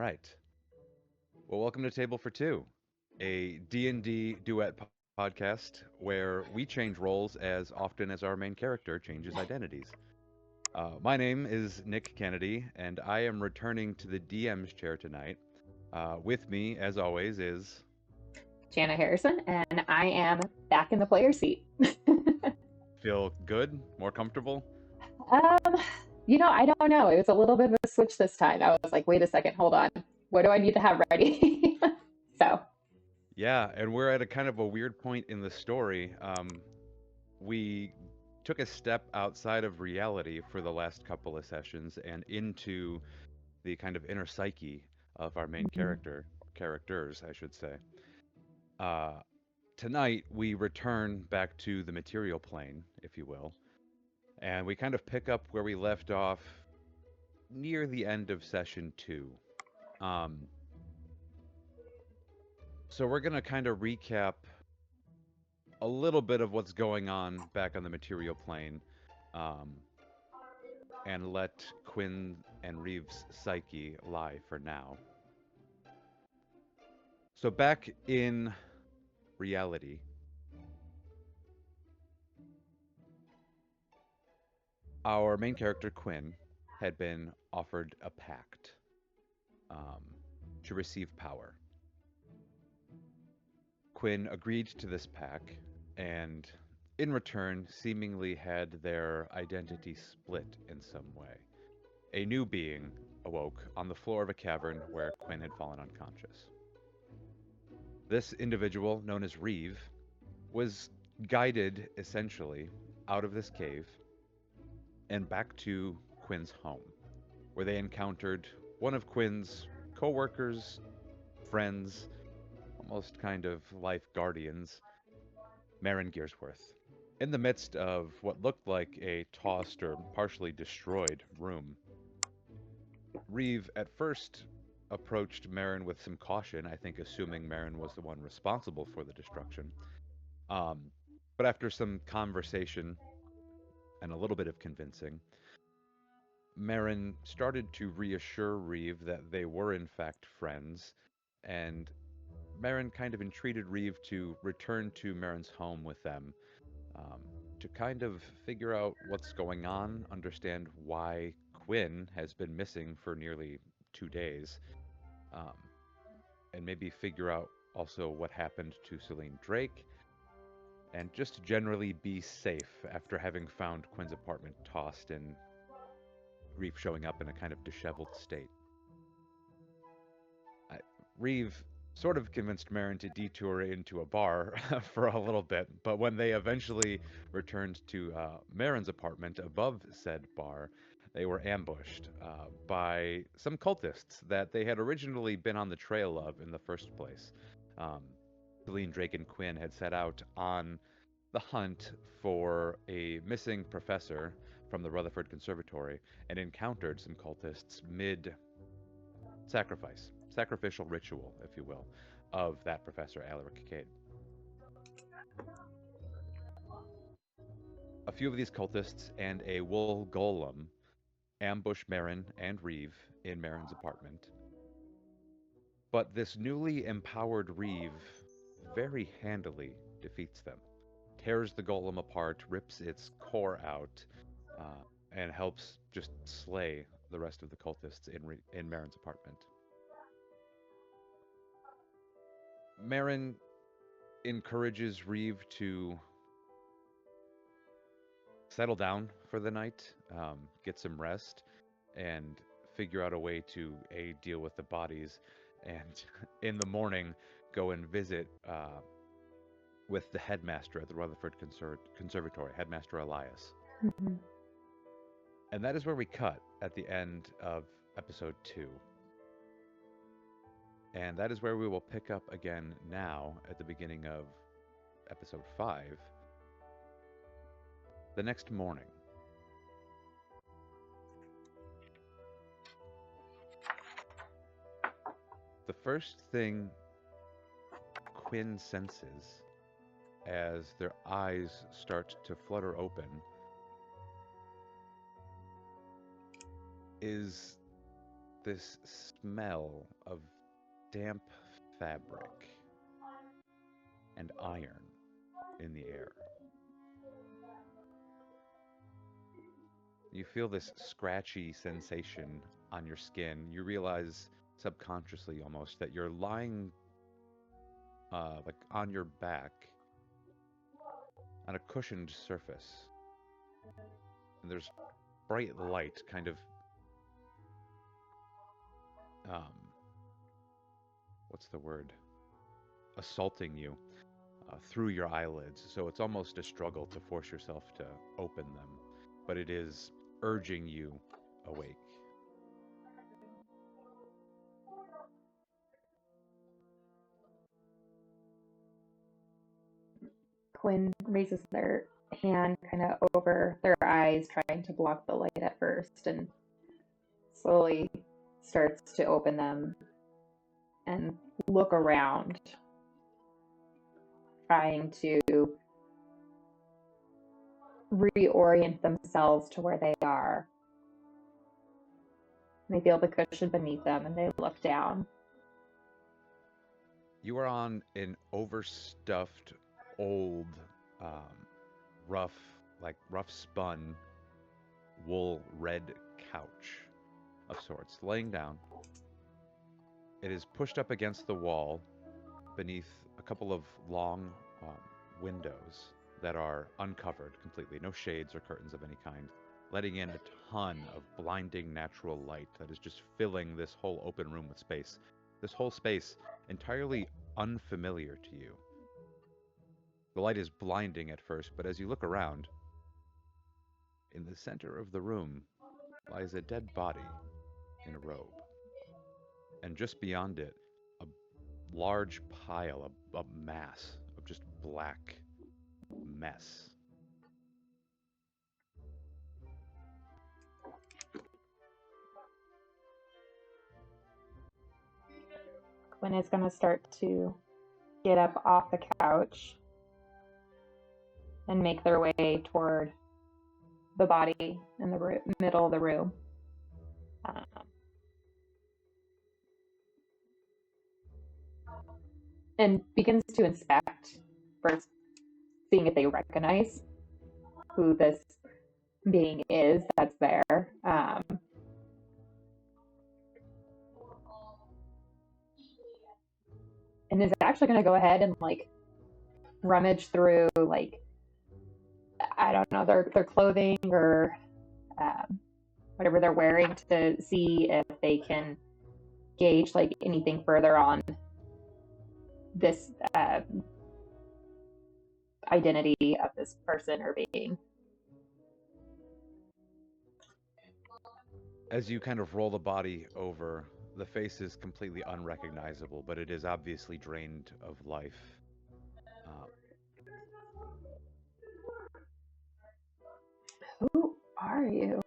right. Well, welcome to Table for Two, a D&D duet podcast where we change roles as often as our main character changes identities. My name is Nick Kennedy, and I am returning to the DM's chair tonight. With me, as always, is Janna Harrison, and I am back in the player seat. feel good, more comfortable. um, I don't know. It was a little bit of a switch this time. I was like, wait a second, hold on. What do I need to have ready? so, Yeah, and we're at a kind of a weird point in the story. We took a step outside of reality for the last couple of sessions and into the kind of inner psyche of our main mhm. characters, I should say. Uh, Tonight we return back to the material plane, if you will, and we kind of pick up where we left off near the end of session two. Um, so we're gonna kind of recap a little bit of what's going on back on the material plane, um, and let Quinn and Reeves' psyche lie for now. So back in reality, our main character, Quinn, had been offered a pact um, to receive power. Quinn agreed to this pact and, in return, seemingly had their identity split in some way. A new being awoke on the floor of a cavern where Quinn had fallen unconscious. This individual, known as Reeve, was guided essentially out of this cave and back to Quinn's home, where they encountered one of Quinn's co-workers, friends, almost kind of life guardians, Marin Gearsworth. In the midst of what looked like a tossed or partially destroyed room, Reeve at first approached Marin with some caution, I think assuming Marin was the one responsible for the destruction. Um, but after some conversation and a little bit of convincing, Marin started to reassure Reeve that they were in fact friends, and Marin kind of entreated Reeve to return to Marin's home with them, um, to kind of figure out what's going on, understand why Quinn has been missing for nearly 2 days, um, and maybe figure out also what happened to Celine Drake, and just generally be safe after having found Quinn's apartment tossed and Reeve showing up in a kind of disheveled state. I, Reeve sort of convinced Marin to detour into a bar for a little bit, but when they eventually returned to Marin's apartment above said bar, they were ambushed by some cultists that they had originally been on the trail of in the first place. Um, Celine, Drake, and Quinn had set out on the hunt for a missing professor from the Rutherford Conservatory and encountered some cultists mid sacrificial ritual, if you will, of that professor, Alaric Cade. A few of these cultists and a wool golem ambush Marin and Reeve in Marin's apartment. But this newly empowered Reeve very handily defeats them, tears the golem apart, rips its core out, and helps just slay the rest of the cultists in Marin's apartment. Marin encourages Reeve to settle down for the night, get some rest, and figure out a way to deal with the bodies, and in the morning go and visit with the headmaster at the Rutherford Conservatory, Headmaster Elias. Mhm. And that is where we cut at the end of episode 2. And that is where we will pick up again now at the beginning of episode 5, the next morning. The first thing Quinn senses as their eyes start to flutter open is this smell of damp fabric and iron in the air. You feel this scratchy sensation on your skin. You realize subconsciously almost that you're lying like on your back on a cushioned surface. And there's bright light kind of um what's the word? Assaulting you through your eyelids. So it's almost a struggle to force yourself to open them, but it is urging you awake. Quinn raises their hand kind of over their eyes, trying to block the light at first, and slowly starts to open them and look around, trying to reorient themselves to where they are. They feel the cushion beneath them and they look down. You are on an overstuffed, old, rough, rough spun wool red couch of sorts, laying down. It is pushed up against the wall beneath a couple of long windows that are uncovered completely, no shades or curtains of any kind, letting in a ton of blinding natural light that is just filling this whole open room with space. This whole space entirely unfamiliar to you. The light is blinding at first, but as you look around, in the center of the room lies a dead body in a robe. And just beyond it, a large pile, a mass of just black mess. Quinn is going to start to get up off the couch and make their way toward the body in the middle of the room. And begins to inspect, first seeing if they recognize who this being is that's there. And is actually going to go ahead and rummage through I don't know, their clothing or whatever they're wearing to see if they can gauge anything further on this identity of this person or being. As you kind of roll the body over, the face is completely unrecognizable, but it is obviously drained of life. Who are you?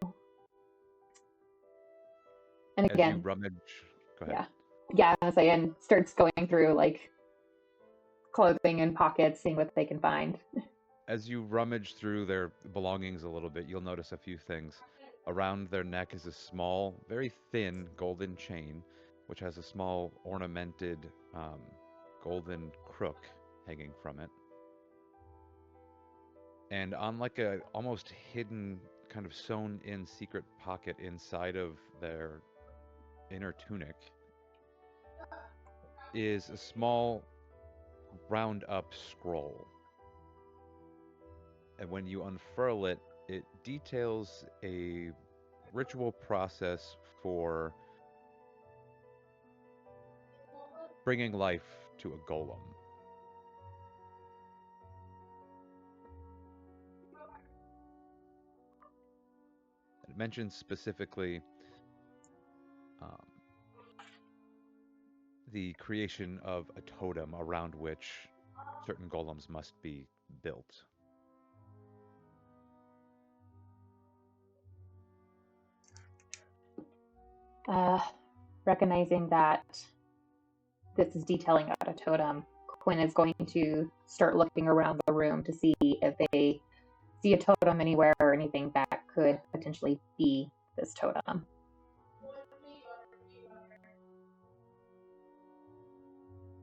And again, as you rummage, go ahead. Yeah, as I starts going through clothing and pockets, seeing what they can find. As you rummage through their belongings a little bit, you'll notice a few things. Around their neck is a small, very thin golden chain, which has a small ornamented golden crook hanging from it. And on a almost hidden, kind of sewn in secret pocket inside of their inner tunic is a small round up scroll. And when you unfurl it, it details a ritual process for bringing life to a golem. It mentions specifically the creation of a totem around which certain golems must be built. Recognizing that this is detailing out a totem, Quinn is going to start looking around the room to see if they see a totem anywhere or anything that could potentially be this totem.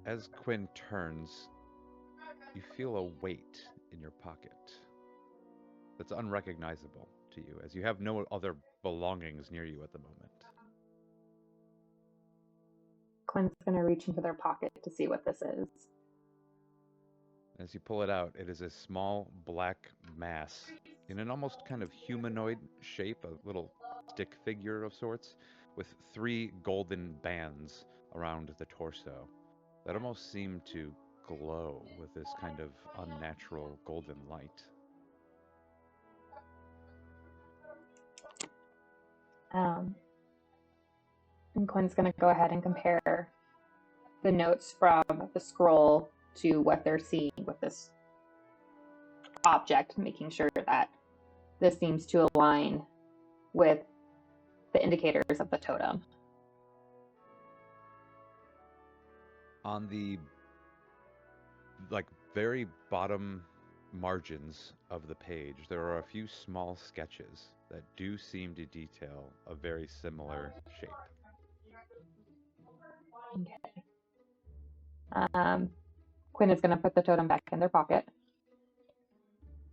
As Quinn turns, you feel a weight in your pocket that's unrecognizable to you, as you have no other belongings near you at the moment. Quinn's gonna reach into their pocket to see what this is. As you pull it out, it is a small black mass in an almost kind of humanoid shape, a little stick figure of sorts, with three golden bands around the torso that almost seem to glow with this kind of unnatural golden light. Um, and Quinn's gonna go ahead and compare the notes from the scroll to what they're seeing with this object, making sure that this seems to align with the indicators of the totem. On the very bottom margins of the page, there are a few small sketches that do seem to detail a very similar shape. Okay. Quinn is going to put the totem back in their pocket.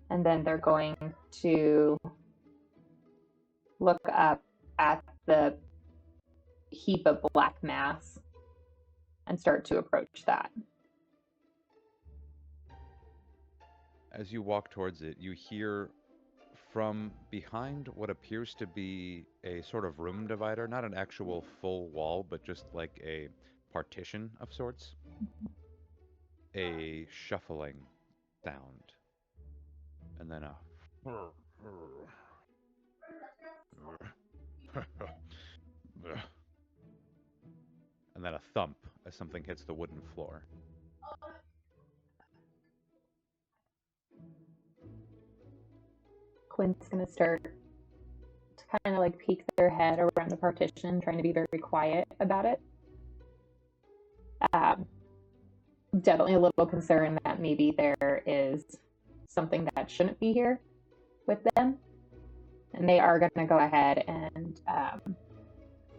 And then they're going to look up at the heap of black mass and start to approach that. As you walk towards it, you hear from behind what appears to be a sort of room divider, not an actual full wall, but just like a partition of sorts, a shuffling sound, and then a and then a thump as something hits the wooden floor. Quinn's going to start to kind of like peek their head around the partition, trying to be very quiet about it. Definitely a little concerned that maybe there is something that shouldn't be here with them. And they are going to go ahead and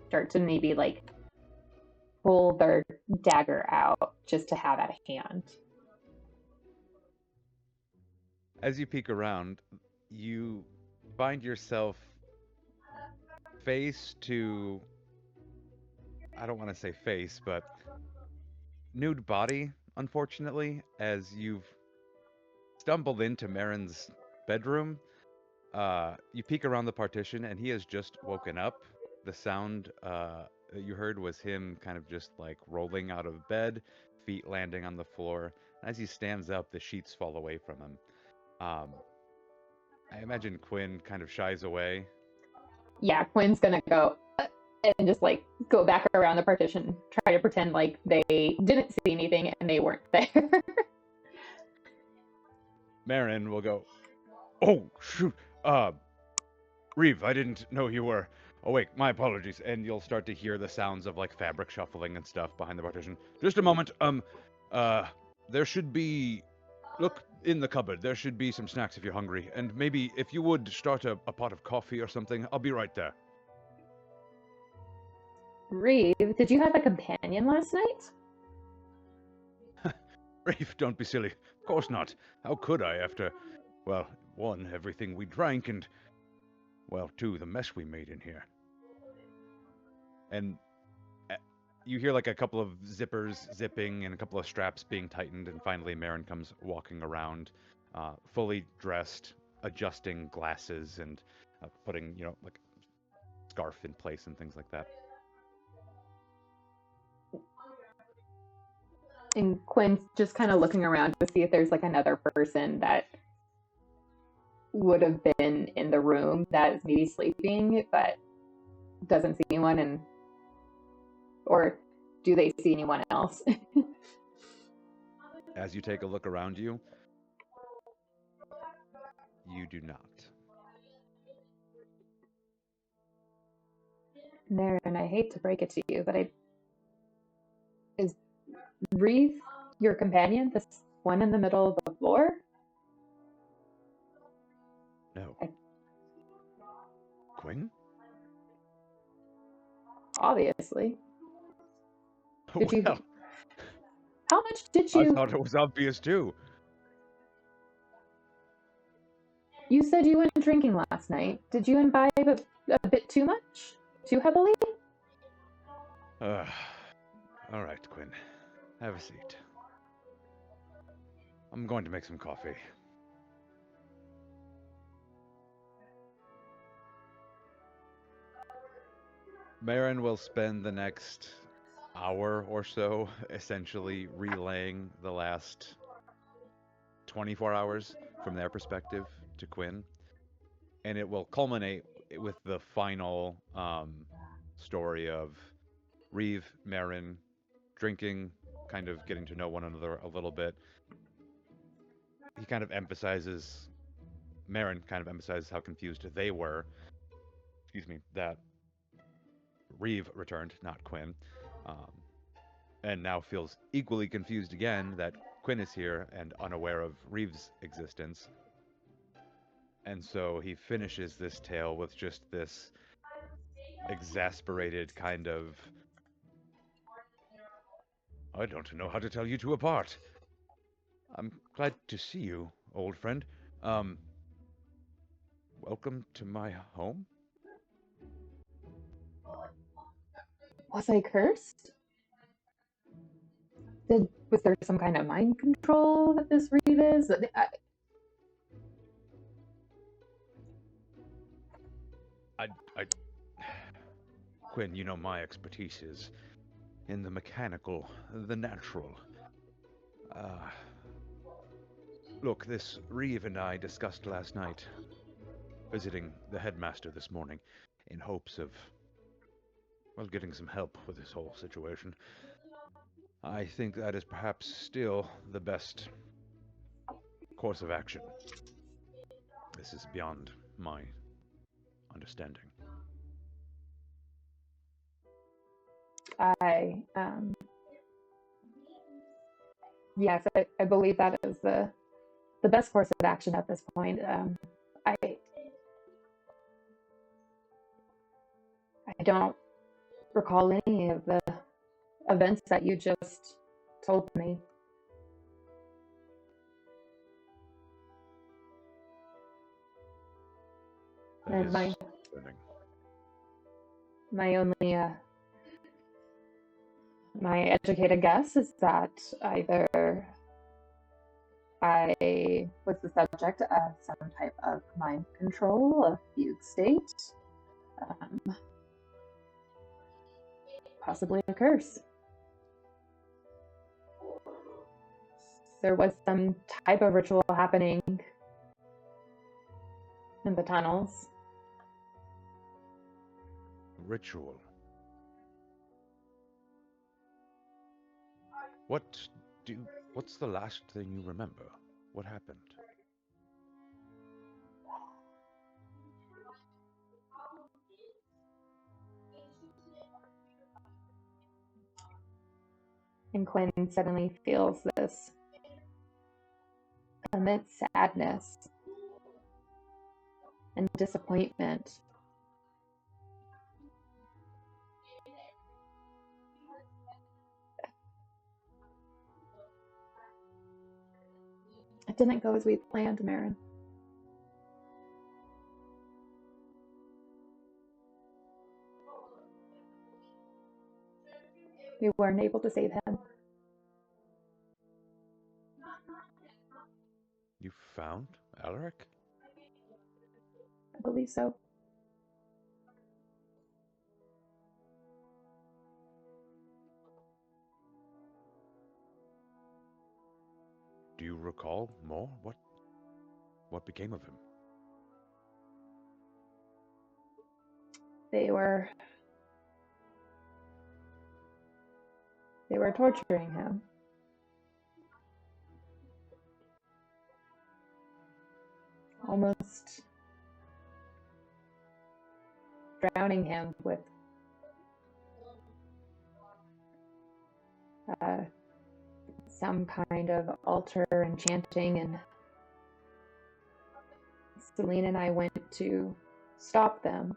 start to maybe like pull their dagger out just to have at hand. As you peek around, you find yourself face to, I don't want to say face, but nude body, unfortunately, as you've stumbled into Marin's bedroom. You peek around the partition, and he has just woken up. The sound that you heard was him kind of just like rolling out of bed, feet landing on the floor. As he stands up, the sheets fall away from him. I imagine Quinn kind of shies away. Yeah, Quinn's gonna go and just like go back around the partition, try to pretend like they didn't see anything and they weren't there. Marin will go, "Oh, shoot. Reeve, I didn't know you were awake. My apologies." And you'll start to hear the sounds of like fabric shuffling and stuff behind the partition. Just a moment. There should be, look in the cupboard. There should be some snacks if you're hungry. And maybe if you would start a pot of coffee or something, I'll be right there. Reeve, did you have a companion last night? Reeve, don't be silly. Of course not. How could I after, well, one, everything we drank, and, well, two, the mess we made in here. And you hear like a couple of zippers zipping and a couple of straps being tightened, and finally Marin comes walking around, fully dressed, adjusting glasses and putting, like scarf in place and things like that. And Quinn's just kind of looking around to see if there's like another person that would have been in the room that is maybe sleeping, but doesn't see anyone, or do they see anyone else? As you take a look around you, you do not. Marin, I hate to break it to you, but is Reeve your companion? This one in the middle of the floor? No. Quinn? Obviously. Well, much did I you... thought it was obvious too. You said you went drinking last night. Did you imbibe a bit too much? Too heavily? All right, Quinn. Have a seat. I'm going to make some coffee. Marin will spend the next hour or so essentially relaying the last 24 hours from their perspective to Quinn, and it will culminate with the final story of Reeve, Marin drinking, kind of getting to know one another a little bit. He kind of emphasizes, Marin kind of emphasizes how confused they were. Excuse me, that Reeve returned, not Quinn. Um, and now feels equally confused again that Quinn is here and unaware of Reeve's existence. And so he finishes this tale with just this exasperated kind of, I don't know how to tell you two apart. I'm glad to see you, old friend. Um, Welcome to my home? Was I cursed? Was there some kind of mind control that this Reeve is? I Quinn, you know my expertise is in the mechanical, the natural. Uh, Look, this Reeve and I discussed last night, visiting the headmaster this morning, in hopes of, well, getting some help with this whole situation. I think that is perhaps still the best course of action. This is beyond my understanding. Yes, I believe that is the best course of action at this point. I don't recall any of the events that you just told me. That And is concerning. my only my educated guess is that either I was the subject of some type of mind control, a fugue state, um, possibly a curse. There was some type of ritual happening in the tunnels. Ritual. What's the last thing you remember? What happened? And Quinn suddenly feels this immense sadness and disappointment. It didn't go as we planned, Marin. We weren't able to save him. You found Alaric? I believe so. Do you recall more? What became of him? They were torturing him. Almost drowning him with some kind of altar and chanting, and Celine and I went to stop them.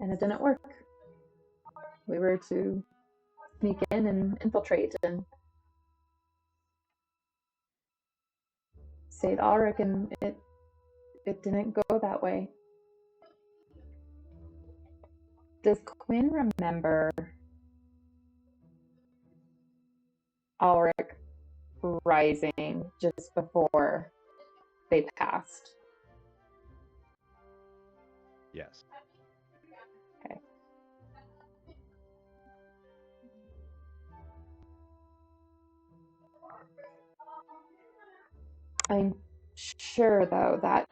and it didn't work. We were to sneak in and infiltrate and save Ulrich, and it didn't go that way. Does Quinn remember Ulrich rising just before they passed? Yes. Okay. I'm sure, though, that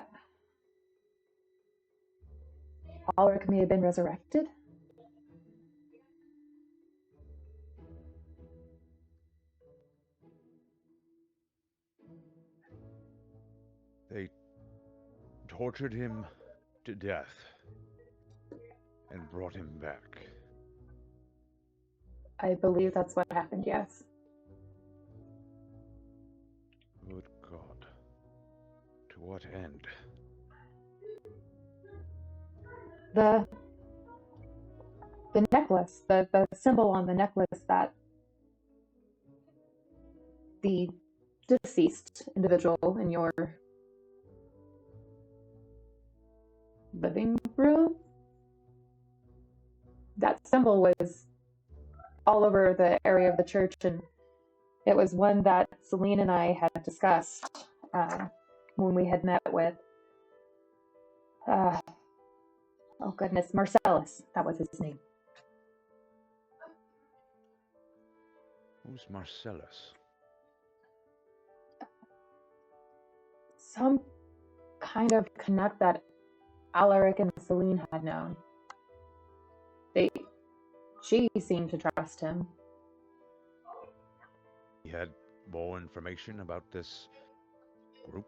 Ulrich may have been resurrected. They tortured him to death and brought him back. I believe that's what happened, yes. Good God. To what end? The necklace, the symbol on the necklace that the deceased individual in your living room, that symbol was all over the area of the church, and it was one that Celine and I had discussed when we had met with oh goodness, Marcellus, that was his name. Who's Marcellus? Some kind of connect that Alaric and Celine had known. She seemed to trust him. He had more information about this group?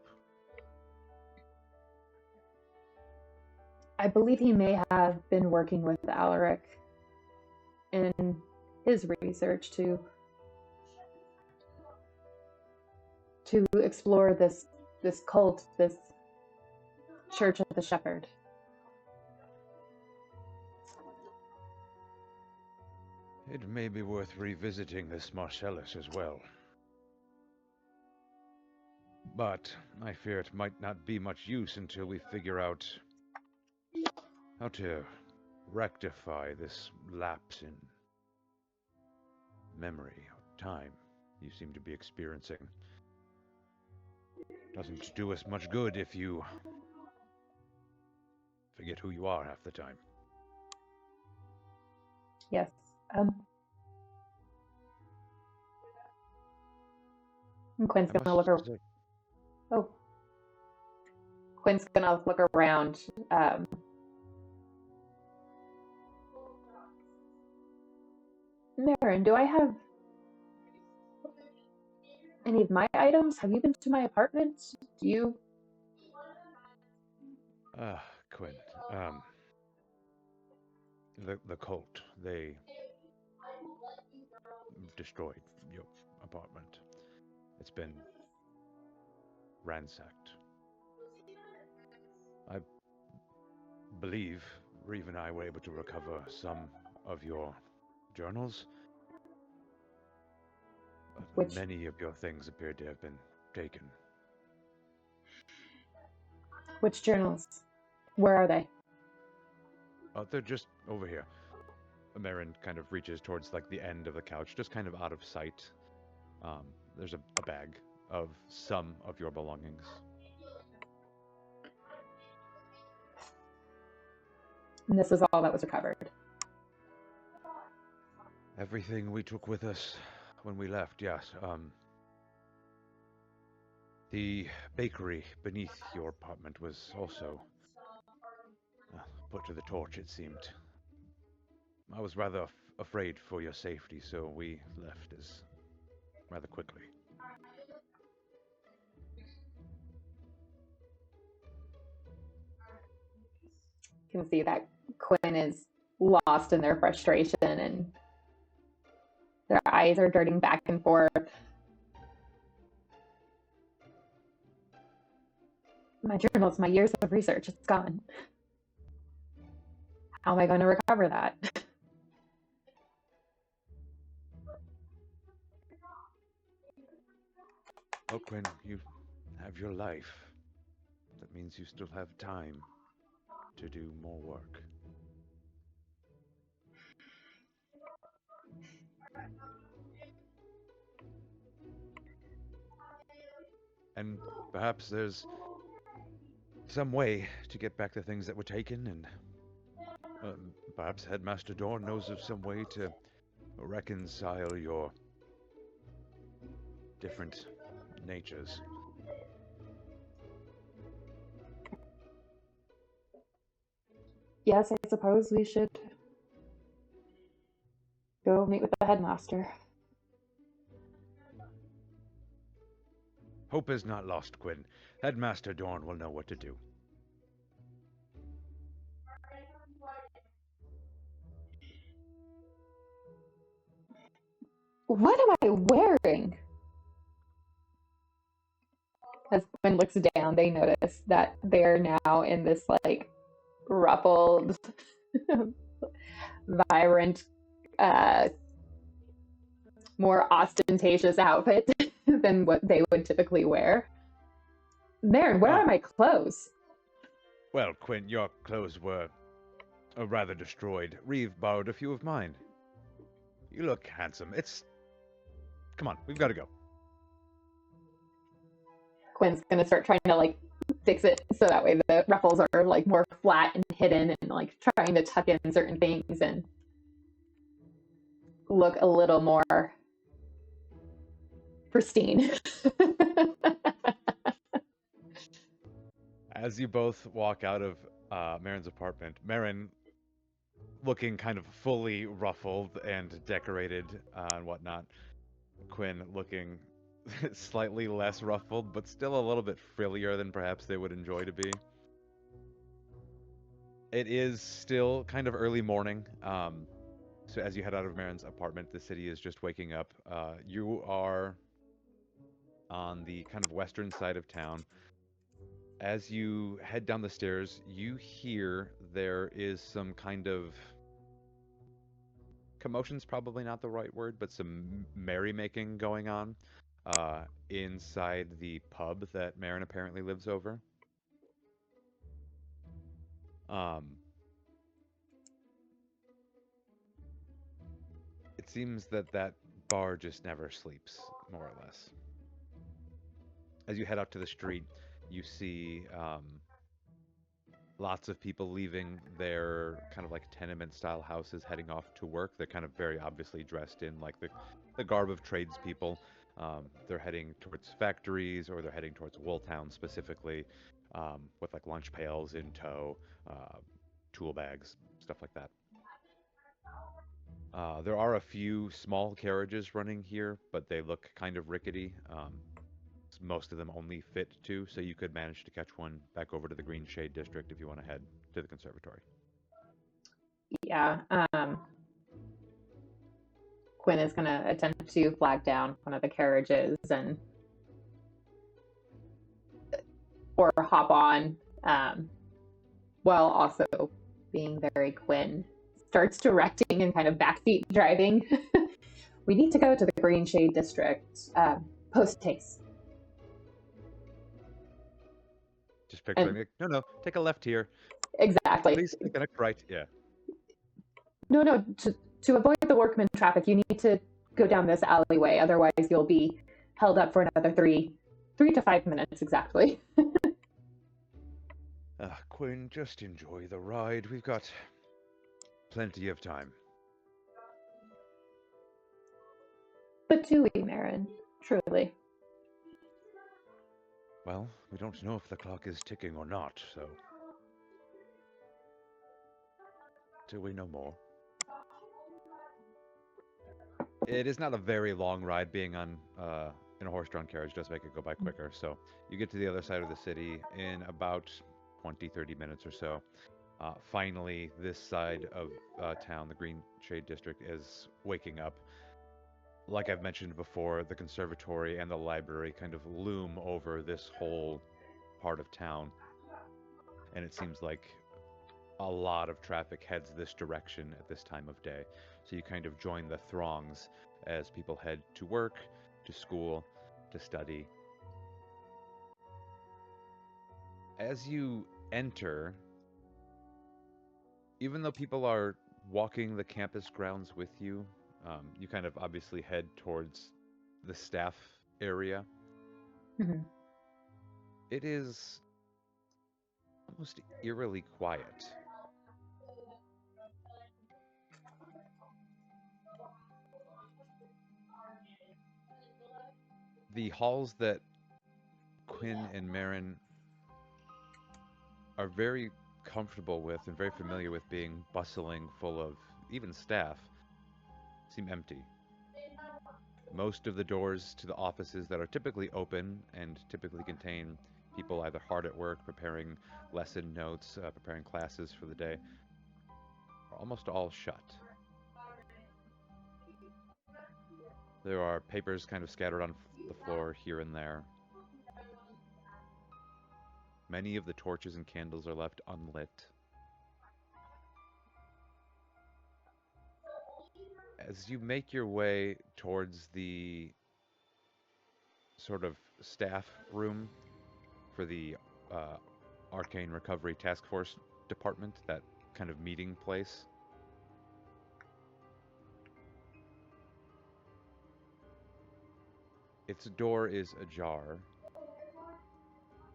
I believe he may have been working with Alaric in his research to explore this cult, this Church of the Shepherd. It may be worth revisiting this Marcellus as well. But I fear it might not be much use until we figure out how to rectify this lapse in memory or time you seem to be experiencing. Doesn't do us much good if you forget who you are half the time. Yes. Quinn's gonna look around. Oh. Quinn's gonna look around. Marin, do I have any of my items? Have you been to my apartment? Do you? Quinn, the cult, they destroyed your apartment. It's been ransacked. I believe Reeve and I were able to recover some of your journals. But many of your things appeared to have been taken. Which journals? Where are they? They're just over here. Marin kind of reaches towards like the end of the couch, just kind of out of sight. There's a bag of some of your belongings. And this is all that was recovered. Everything we took with us when we left, yes. The bakery beneath your apartment was also put to the torch, it seemed. I was rather afraid for your safety, so we left rather quickly. You can see that Quinn is lost in their frustration and their eyes are darting back and forth. My journals, my years of research, it's gone. How am I going to recover that? Oh, Quinn, you have your life. That means you still have time to do more work. And perhaps there's some way to get back the things that were taken, and perhaps Headmaster Dorn knows of some way to reconcile your different natures. Yes, I suppose we should go meet with the headmaster. Hope is not lost, Quinn. Headmaster Dorn will know what to do. What am I wearing? As Quinn looks down, they notice that they're now in this like ruffled, vibrant, uh, more ostentatious outfit than what they would typically wear. Marin, where are Ah, my clothes? well, Quinn, your clothes were rather destroyed. Reeve borrowed a few of mine. You look handsome. Come on, we've got to go. Quinn's gonna start trying to like fix it so that way the ruffles are like more flat and hidden and like trying to tuck in certain things and look a little more pristine. As you both walk out of Marin's apartment, Marin, looking kind of fully ruffled and decorated and whatnot, Quinn looking slightly less ruffled, but still a little bit frillier than perhaps they would enjoy to be. It is still kind of early morning. So as you head out of Marin's apartment, the city is just waking up. You are on the kind of western side of town. As you head down the stairs, you hear there is some kind of commotion's probably not the right word, but some merrymaking going on inside the pub that Marin apparently lives over. Um, it seems that that bar just never sleeps, more or less. As you head out to the street, you see lots of people leaving their kind of like tenement style houses heading off to work. They're kind of very obviously dressed in like the garb of tradespeople. They're heading towards factories or they're heading towards Wooltown specifically, with like lunch pails in tow, tool bags, stuff like that. There are a few small carriages running here, but they look kind of rickety. Most of them only fit two, so you could manage to catch one back over to the Green Shade District if you want to head to the conservatory. Yeah, Quinn is going to attempt to flag down one of the carriages and or hop on, while also being very Quinn. Starts directing and kind of backseat driving. We need to go to the Green Shade District. Post haste. Just picturing And like, no, take a left here. exactly. Please connect right. Yeah. No, no. To avoid the workman traffic, you need to go down this alleyway. Otherwise, you'll be held up for another 3 to 5 minutes exactly. Quinn, just enjoy the ride. We've got plenty of time. But do we, Marin? Truly. Well, we don't know if the clock is ticking or not, so till we know more. It is not a very long ride. Being on in a horse-drawn carriage does make it go by quicker. So you get to the other side of the city in about 20, 30 minutes or so. Finally, this side of town, the Green Shade District, is waking up. Like I've mentioned before, the conservatory and the library kind of loom over this whole part of town. And it seems like a lot of traffic heads this direction at this time of day. So you kind of join the throngs as people head to work, to school, to study. As you enter, even though people are walking the campus grounds with you, you kind of obviously head towards the staff area. Hmm. It is almost eerily quiet. The halls that Quinn and Marin are very comfortable with and very familiar with being bustling, full of even staff, seem empty. Most of the doors to the offices that are typically open and typically contain people either hard at work, preparing lesson notes, preparing classes for the day, are almost all shut. There are papers kind of scattered on the floor here and there. Many of the torches and candles are left unlit. As you make your way towards the sort of staff room for the uh, Arcane Recovery Task Force Department, that kind of meeting place, its door is ajar,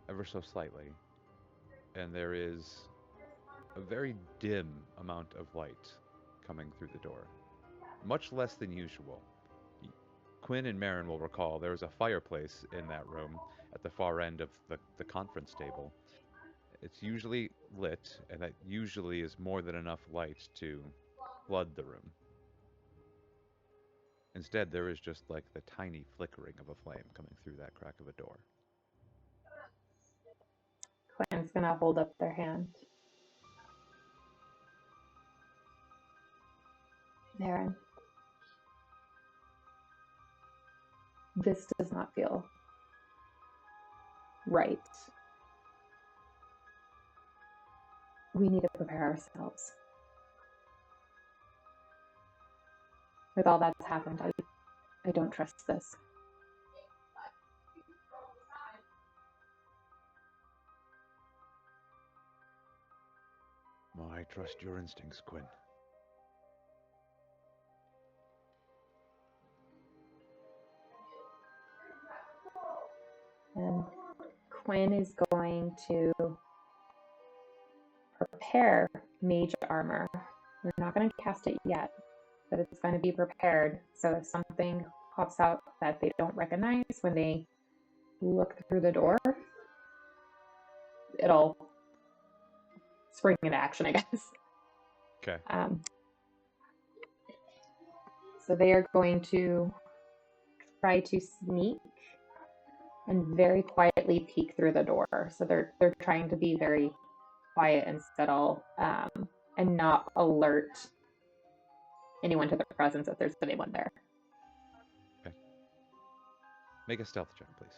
ever so slightly, and there is a very dim amount of light coming through the door, much less than usual. Quinn and Marin will recall there was a fireplace in that room at the far end of the conference table. It's usually lit, and that usually is more than enough light to flood the room. Instead, there is just like the tiny flickering of a flame coming through that crack of a door. Quinn's gonna hold up their hand. Marin, this does not feel right. We need to prepare ourselves. With all that's happened, I don't trust this. Well, I trust your instincts, Quinn. And Quinn is going to prepare mage armor. We're not going to cast it yet, but it's going to be prepared. So if something pops out that they don't recognize when they look through the door, it'll spring into action, I guess. Okay. So they are going to try to sneak and very quietly peek through the door. So they're trying to be very quiet and subtle, and not alert anyone to their presence if there's anyone there. Okay. Make a stealth check, please.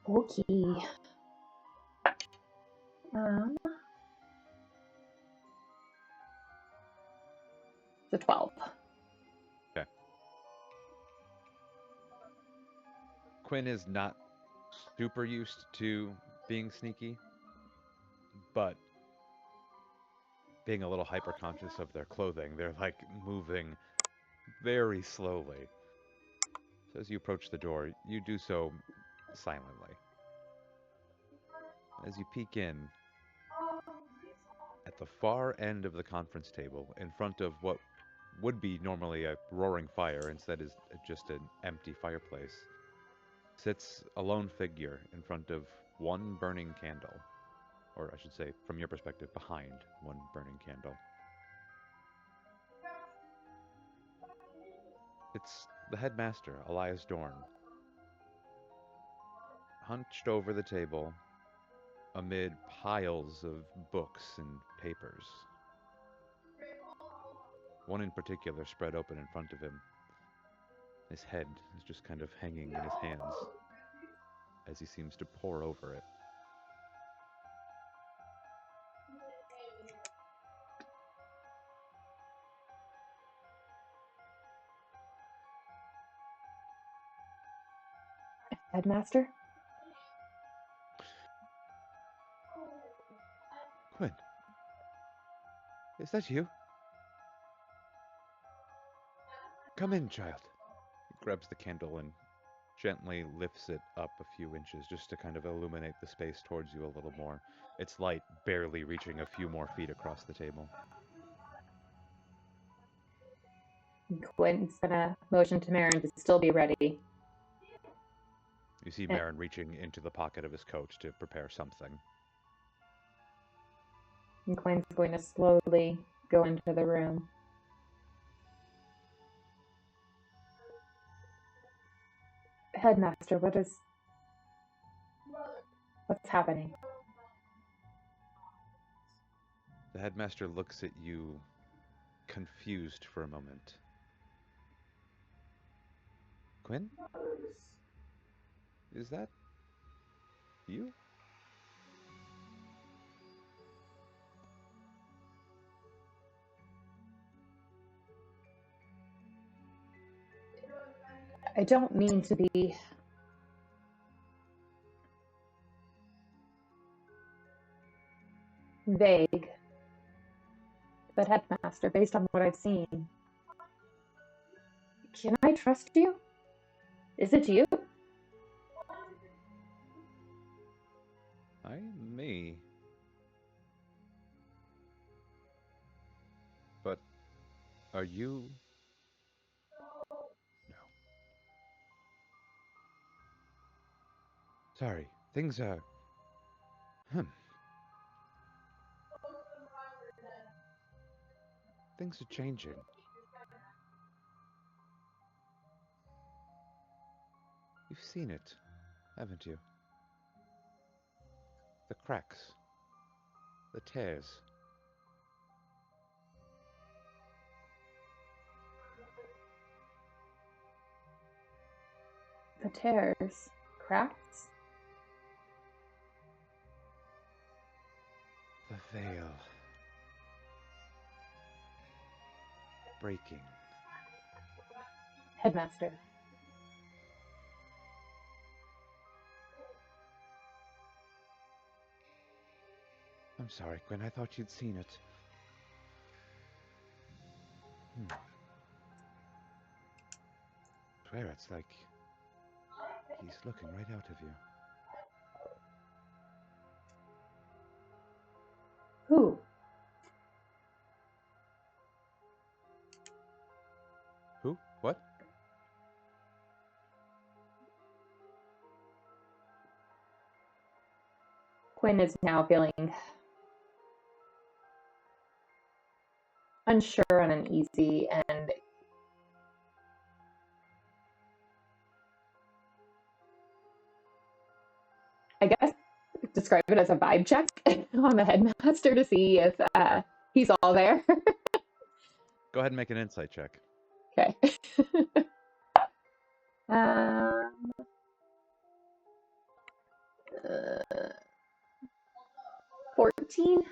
Okay. It's a 12. Okay. Quinn is not super used to being sneaky, but being a little hyper conscious of their clothing, they're like moving very slowly. So as you approach the door, you do so silently. As you peek in, at the far end of the conference table, in front of what would be normally a roaring fire, instead is just an empty fireplace, sits a lone figure in front of one burning candle. Or I should say, from your perspective, behind one burning candle. It's the headmaster, Elias Dorn, hunched over the table amid piles of books and papers. One in particular spread open in front of him. His head is just kind of hanging in his hands as he seems to pore over it. Headmaster? Quinn, is that you? Come in, child. He grabs the candle and gently lifts it up a few inches just to kind of illuminate the space towards you a little more. Its light barely reaching a few more feet across the table. Quinn's gonna motion to Marin to still be ready. You see Marin reaching into the pocket of his coat to prepare something. And Quinn's going to slowly go into the room. Headmaster, what's happening? The headmaster looks at you, confused for a moment. Quinn? Is that you? I don't mean to be vague, but Headmaster, based on what I've seen, can I trust you? Is it you? I may. But are you? No. Sorry, things are. Things are changing. You've seen it, haven't you? The cracks, the tears. The tears, cracks? The veil. Breaking. Headmaster. I'm sorry, Quinn. I thought you'd seen it. I swear it's like he's looking right out of you. Who? Who? What? Quinn is now feeling unsure and uneasy, and I guess describe it as a vibe check on the Headmaster to see if he's all there. Go ahead and make an insight check. Okay. 14.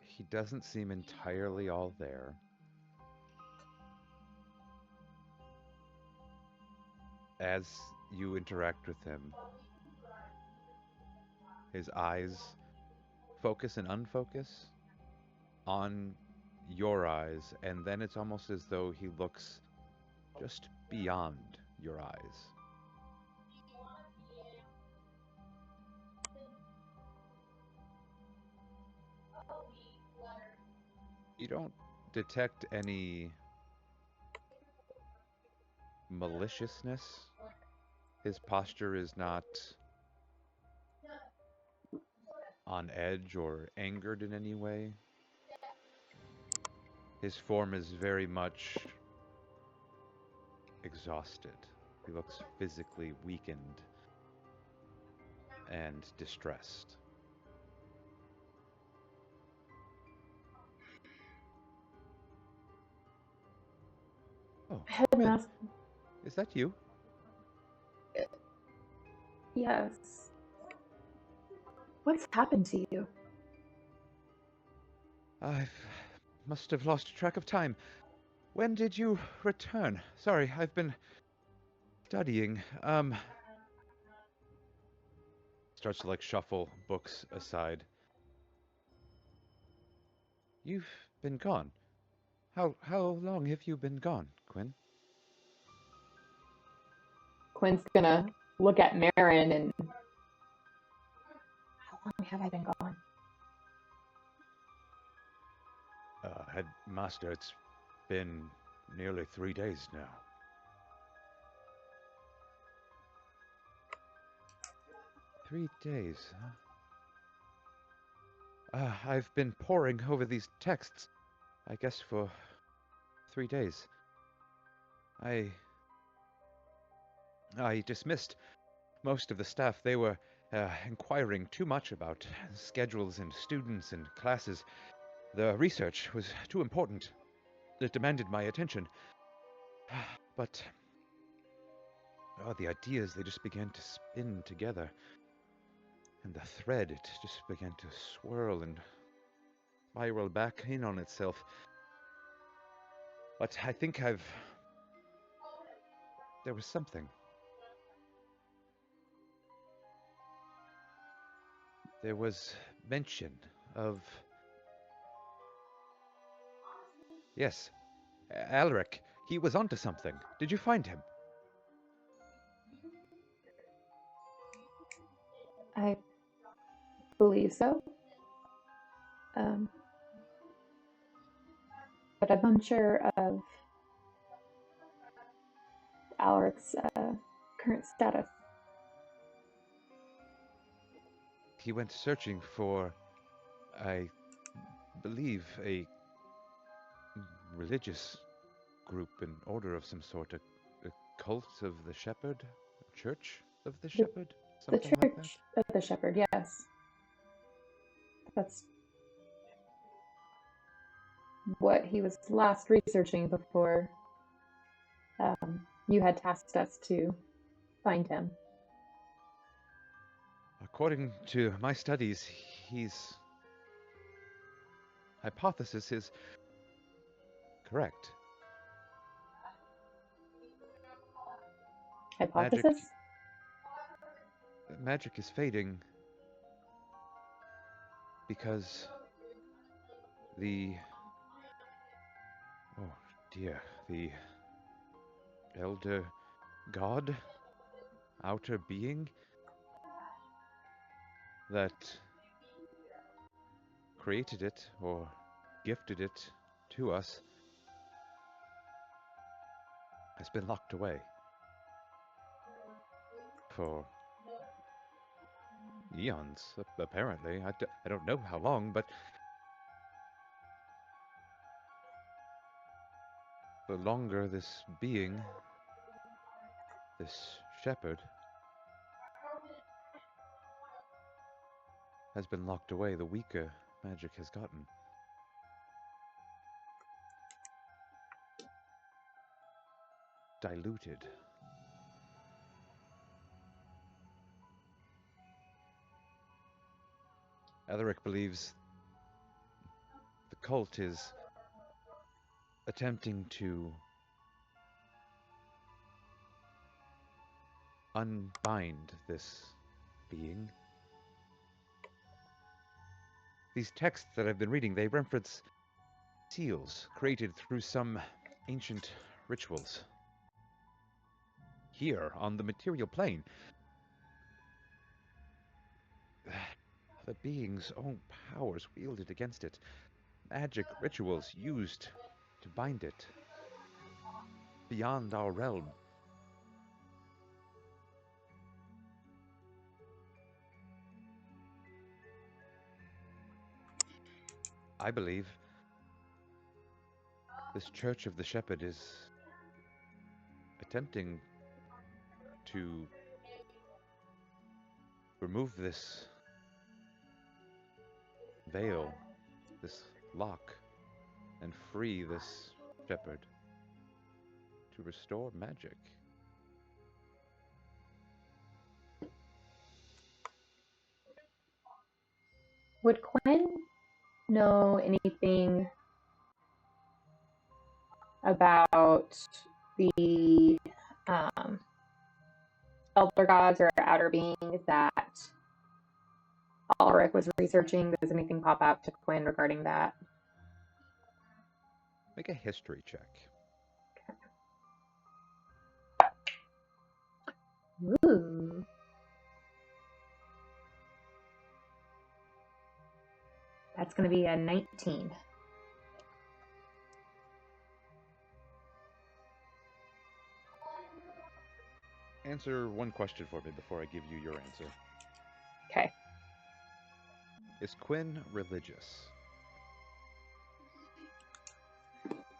He doesn't seem entirely all there. As you interact with him, his eyes focus and unfocus on your eyes, and then it's almost as though he looks just beyond your eyes. You don't detect any maliciousness. His posture is not on edge or angered in any way. His form is very much exhausted. He looks physically weakened and distressed. Oh, Headmaster. is that you? Yes. What's happened to you? I must have lost track of time. When did you return? Sorry, I've been studying. Starts to shuffle books aside. You've been gone. How long have you been gone, Quinn? Quinn's gonna look at Marin and how long have I been gone? Headmaster, it's been nearly 3 days now. 3 days, huh? I've been poring over these texts, I guess for 3 days. I dismissed most of the staff. They were inquiring too much about schedules and students and classes. The research was too important. It demanded my attention. But the ideas, they just began to spin together. And the thread, it just began to swirl and spiral back in on itself. But I think there was something. There was mention of... Yes, Alaric. He was onto something. Did you find him? I believe so. But I'm unsure of Alaric's current status. He went searching for, I believe, a religious group, an order of some sort, a cult of the shepherd, a church of the shepherd, something the like that. Church of the Shepherd, yes. That's what he was last researching before you had tasked us to find him. According to my studies, his hypothesis is correct. Hypothesis? Magic is fading because the elder god, outer being that created it or gifted it to us has been locked away for eons, apparently. I don't know how long, but the longer this being, this shepherd, has been locked away, the weaker magic has gotten. Diluted. Alaric believes the cult is attempting to unbind this being. These texts that I've been reading, they reference seals created through some ancient rituals. Here, on the material plane, the being's own powers wielded against it. Magic rituals used to bind it. Beyond our realm. I believe this Church of the Shepherd is attempting to remove this veil, this lock, and free this shepherd to restore magic. Would Quinn know anything about the elder gods or outer beings that Ulrich was researching? Does anything pop out to Quinn regarding that? Make a history check. Ooh. That's going to be a 19. Answer one question for me before I give you your answer. Okay. Is Quinn religious?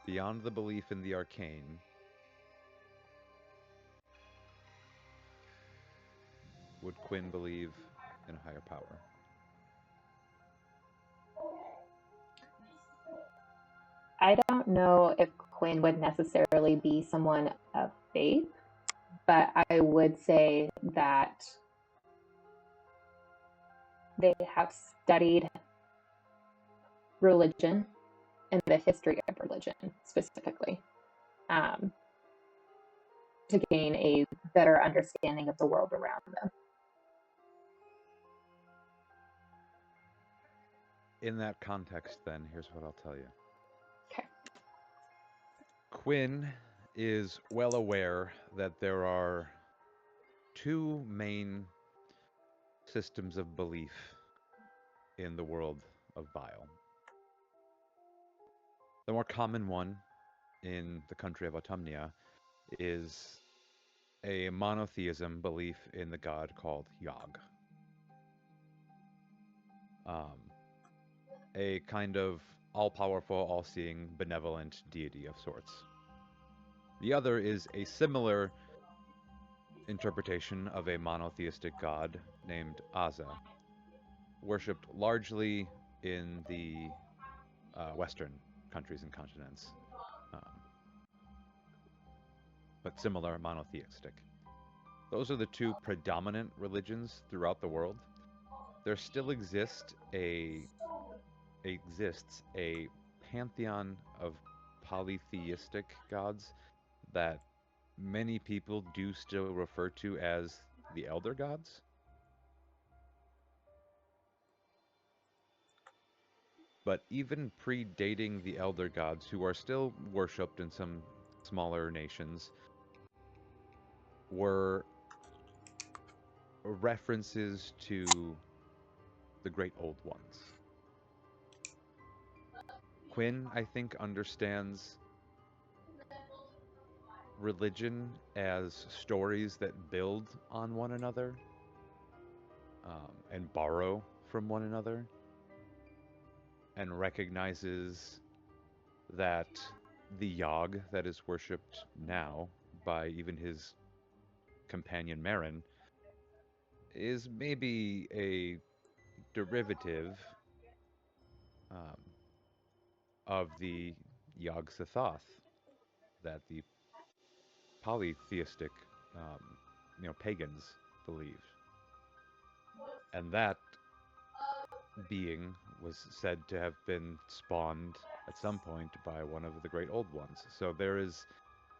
Beyond the belief in the arcane, would Quinn believe in a higher power? I don't know if Quinn would necessarily be someone of faith, but I would say that they have studied religion and the history of religion specifically, to gain a better understanding of the world around them. In that context, then, here's what I'll tell you. Okay. Quinn is well aware that there are two main systems of belief in the world of Vile. The more common one in the country of Autumnia is a monotheism belief in the god called Yog. A kind of all-powerful, all-seeing, benevolent deity of sorts. The other is a similar interpretation of a monotheistic god named Aza, worshipped largely in the Western countries and continents, but similar monotheistic. Those are the two predominant religions throughout the world. There still exists a pantheon of polytheistic gods that many people do still refer to as the elder gods. But even predating the elder gods, who are still worshipped in some smaller nations, were references to the great old ones. Quinn, I think, understands religion as stories that build on one another, and borrow from one another, and recognizes that the Yog that is worshipped now by even his companion Marin is maybe a derivative um, of the Yog Sothoth that the polytheistic, pagans believed. And that being was said to have been spawned at some point by one of the great old ones. So there is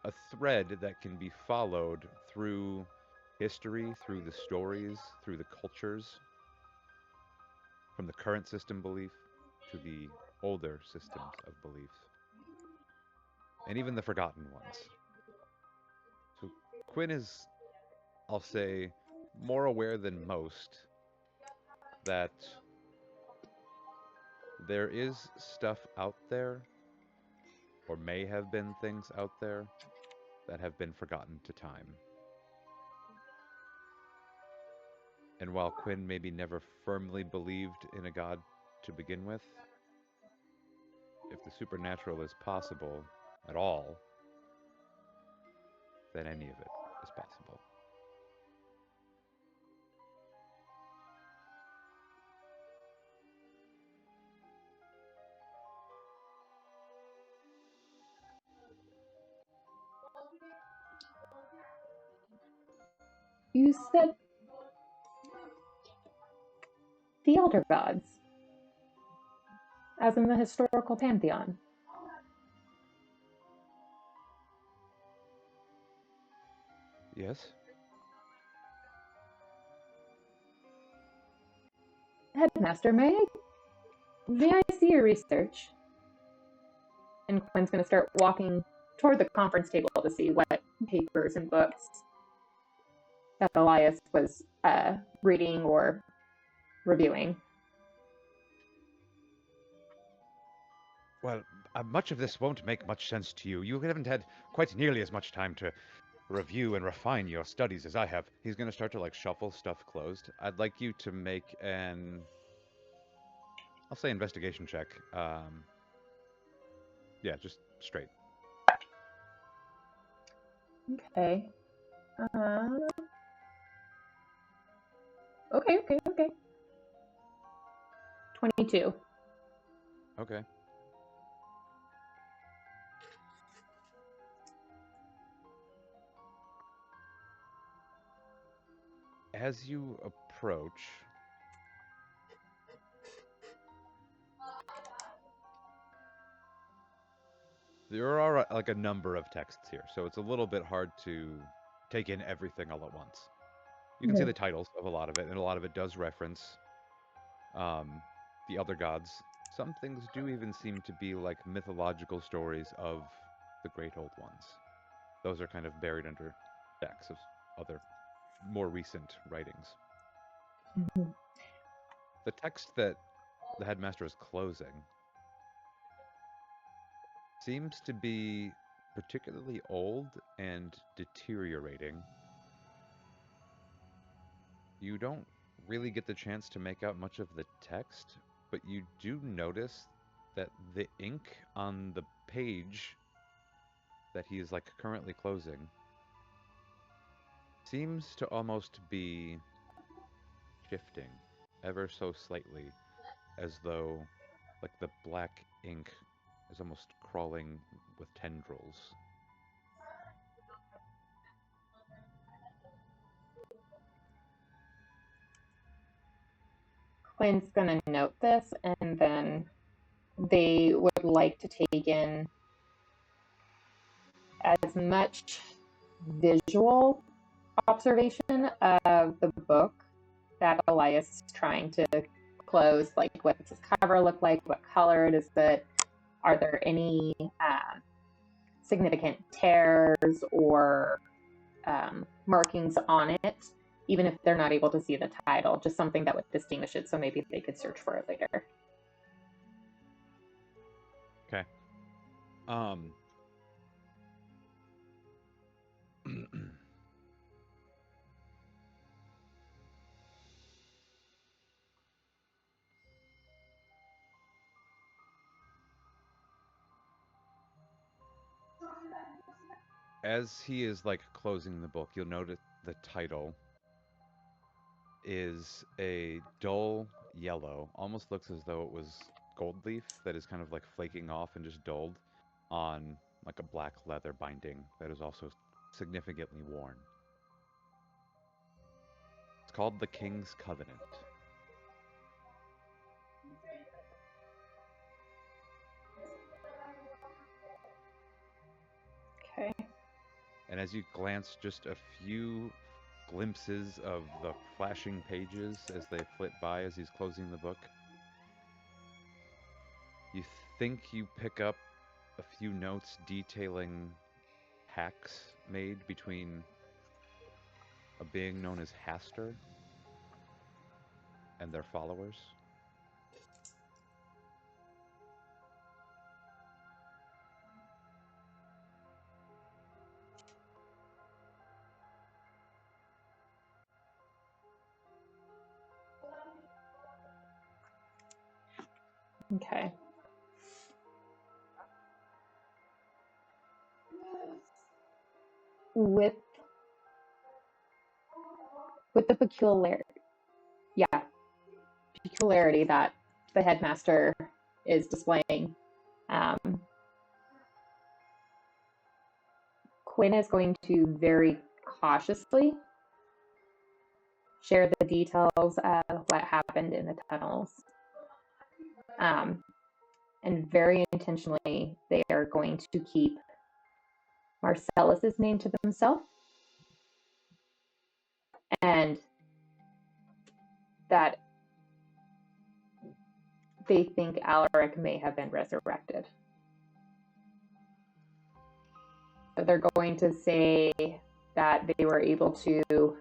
a thread that can be followed through history, through the stories, through the cultures, from the current system belief to the older systems of belief, and even the forgotten ones. So Quinn is, I'll say, more aware than most that there is stuff out there, or may have been things out there, that have been forgotten to time. And while Quinn maybe never firmly believed in a god to begin with, if the supernatural is possible at all, then any of it is possible. You said the elder gods. as in the historical pantheon. Yes? Headmaster, may I see your research? And Quinn's going to start walking toward the conference table to see what papers and books that Elias was reading or reviewing. Well, much of this won't make much sense to you. You haven't had quite nearly as much time to review and refine your studies as I have. He's going to start to like shuffle stuff closed. I'd like you to make an, I'll say investigation check. Yeah, just straight. Okay. Okay. 22. Okay. As you approach, there are like a number of texts here, so it's a little bit hard to take in everything all at once. You can see the titles of a lot of it, and a lot of it does reference the other gods. Some things do even seem to be like mythological stories of the Great Old Ones. Those are kind of buried under decks of other more recent writings. Mm-hmm. The text that the headmaster is closing seems to be particularly old and deteriorating. You don't really get the chance to make out much of the text, but you do notice that the ink on the page that he is like currently closing seems to almost be shifting ever so slightly, as though like the black ink is almost crawling with tendrils. Quinn's going to note this, and then they would like to take in as much visual observation of the book that Elias is trying to close. Like, what does this cover look like? What color is it? Are there any significant tears or markings on it? Even if they're not able to see the title, just something that would distinguish it, so maybe they could search for it later. Okay. As he is like closing the book, you'll notice the title is a dull yellow, almost looks as though it was gold leaf that is kind of like flaking off and just dulled on like a black leather binding that is also significantly worn. It's called The King's Covenant. Okay. And as you glance just a few glimpses of the flashing pages as they flit by as he's closing the book, you think you pick up a few notes detailing pacts made between a being known as Haster and their followers. Okay. With the peculiarity that the headmaster is displaying, Quinn is going to very cautiously share the details of what happened in the tunnels. and very intentionally, they are going to keep Marcellus's name to themselves, and that they think Alaric may have been resurrected. So they're going to say that they were able to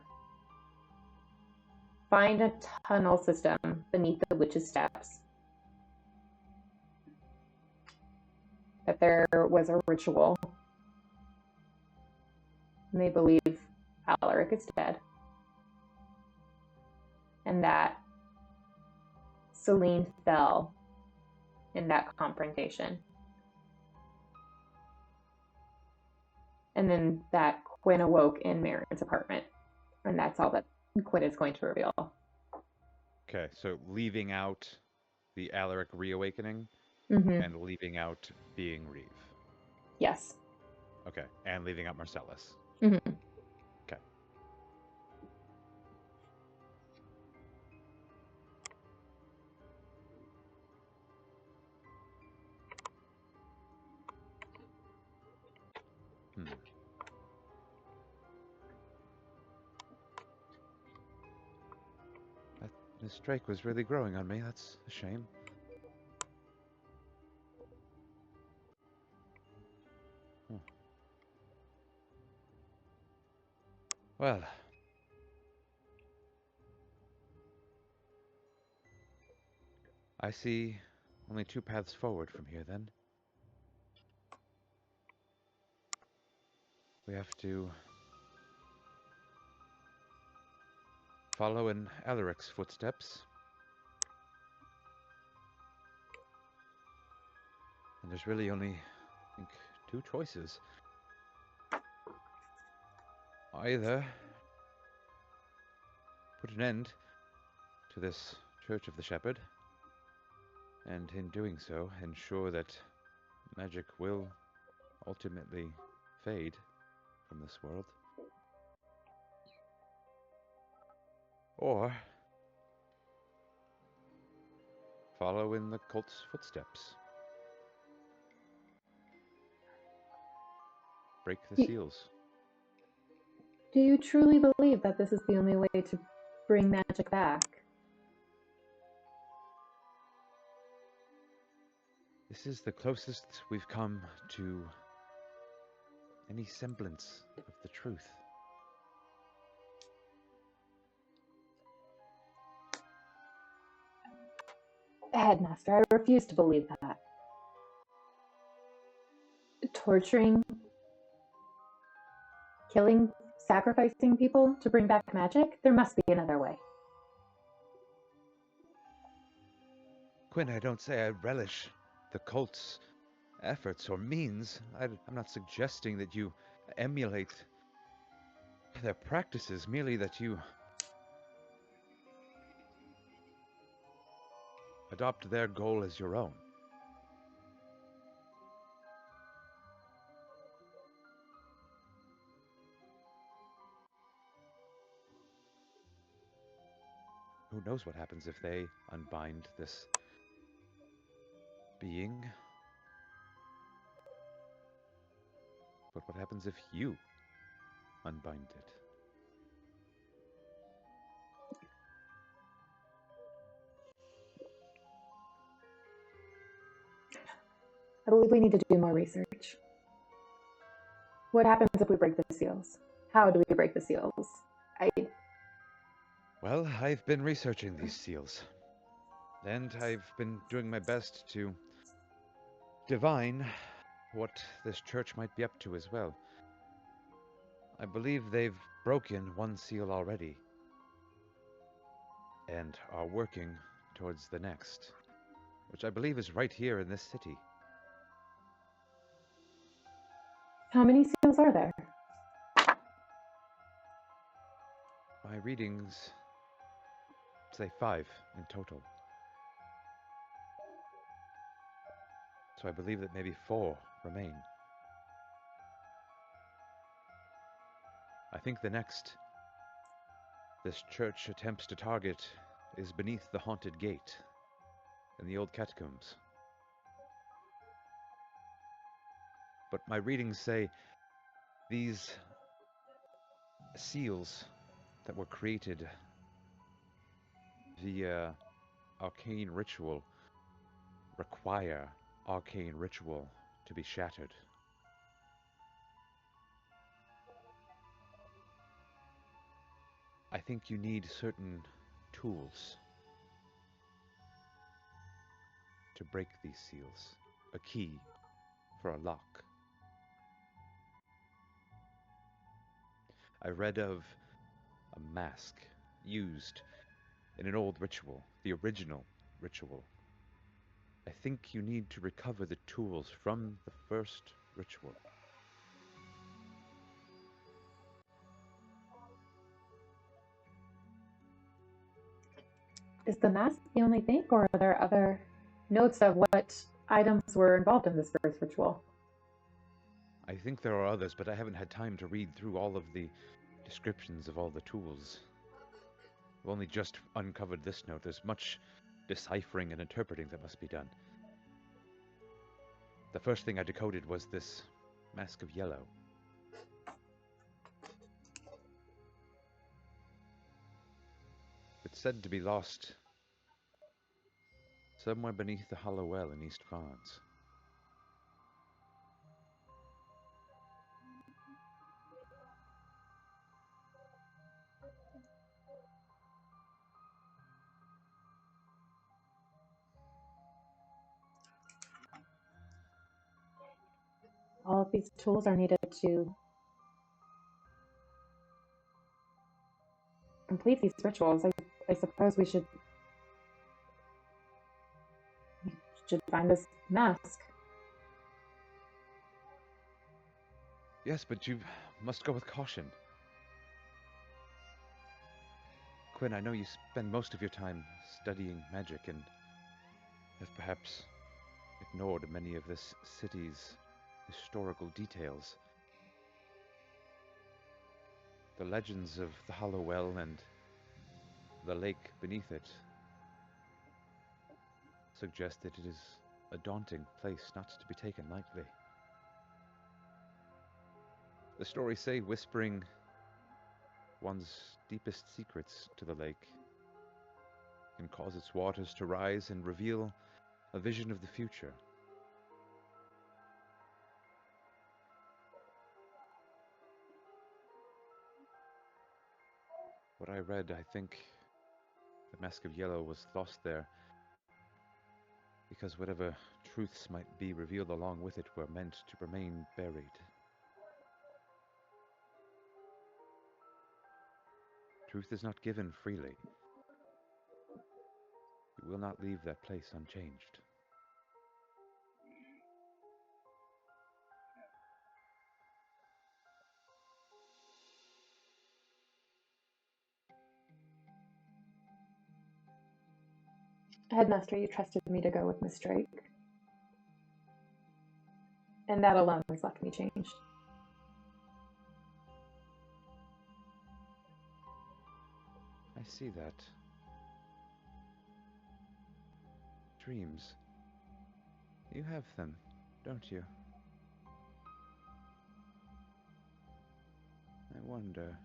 find a tunnel system beneath the witch's steps, that there was a ritual, and they believe Alaric is dead, and that Celine fell in that confrontation. And then that Quinn awoke in Marin's apartment, and that's all that Quinn is going to reveal. Okay, so leaving out the Alaric reawakening and leaving out being Reeve. Yes. Okay, and leaving out Marcellus. Okay. This Drake was really growing on me. That's a shame. Well, I see only two paths forward from here, then. We have to follow in Alaric's footsteps. And there's really only, I think, two choices. Either put an end to this Church of the Shepherd, and in doing so, ensure that magic will ultimately fade from this world. Or follow in the cult's footsteps. Break the seals. Do you truly believe that this is the only way to bring magic back? This is the closest we've come to any semblance of the truth. Headmaster, I refuse to believe that. Torturing, killing, sacrificing people to bring back magic? There must be another way. Quinn, I don't say I relish the cult's efforts or means. I'm not suggesting that you emulate their practices, merely that you adopt their goal as your own. Who knows what happens if they unbind this being? But what happens if you unbind it? I believe we need to do more research. What happens if we break the seals? How do we break the seals? Well, I've been researching these seals, and I've been doing my best to divine what this church might be up to as well. I believe they've broken one seal already, and are working towards the next, which I believe is right here in this city. How many seals are there? My readings say 5 in total. So I believe that maybe 4 remain. I think the next this church attempts to target is beneath the haunted gate in the old catacombs. but my readings say these seals that were created via arcane ritual require arcane ritual to be shattered. I think you need certain tools to break these seals. A key for a lock. I read of a mask used in an old ritual, the original ritual. I think you need to recover the tools from the first ritual. Is the mask the only thing, or are there other notes of what items were involved in this first ritual? I think there are others, but I haven't had time to read through all of the descriptions of all the tools. I've only just uncovered this note. There's much deciphering and interpreting that must be done. The first thing I decoded was this mask of yellow. It's said to be lost somewhere beneath the hollow well in East Varnes. All of these tools are needed to complete these rituals. I suppose we should find this mask. Yes, but you must go with caution. Quinn, I know you spend most of your time studying magic and have perhaps ignored many of this city's historical details. The legends of the Hollow Well and the lake beneath it suggest that it is a daunting place not to be taken lightly. The stories say whispering one's deepest secrets to the lake can cause its waters to rise and reveal a vision of the future. What I read, I think the Mask of Yellow was lost there because whatever truths might be revealed along with it were meant to remain buried. Truth is not given freely. You will not leave that place unchanged. Headmaster, you trusted me to go with Miss Drake. And that alone has left me changed. I see that. Dreams. You have them, don't you? I wonder.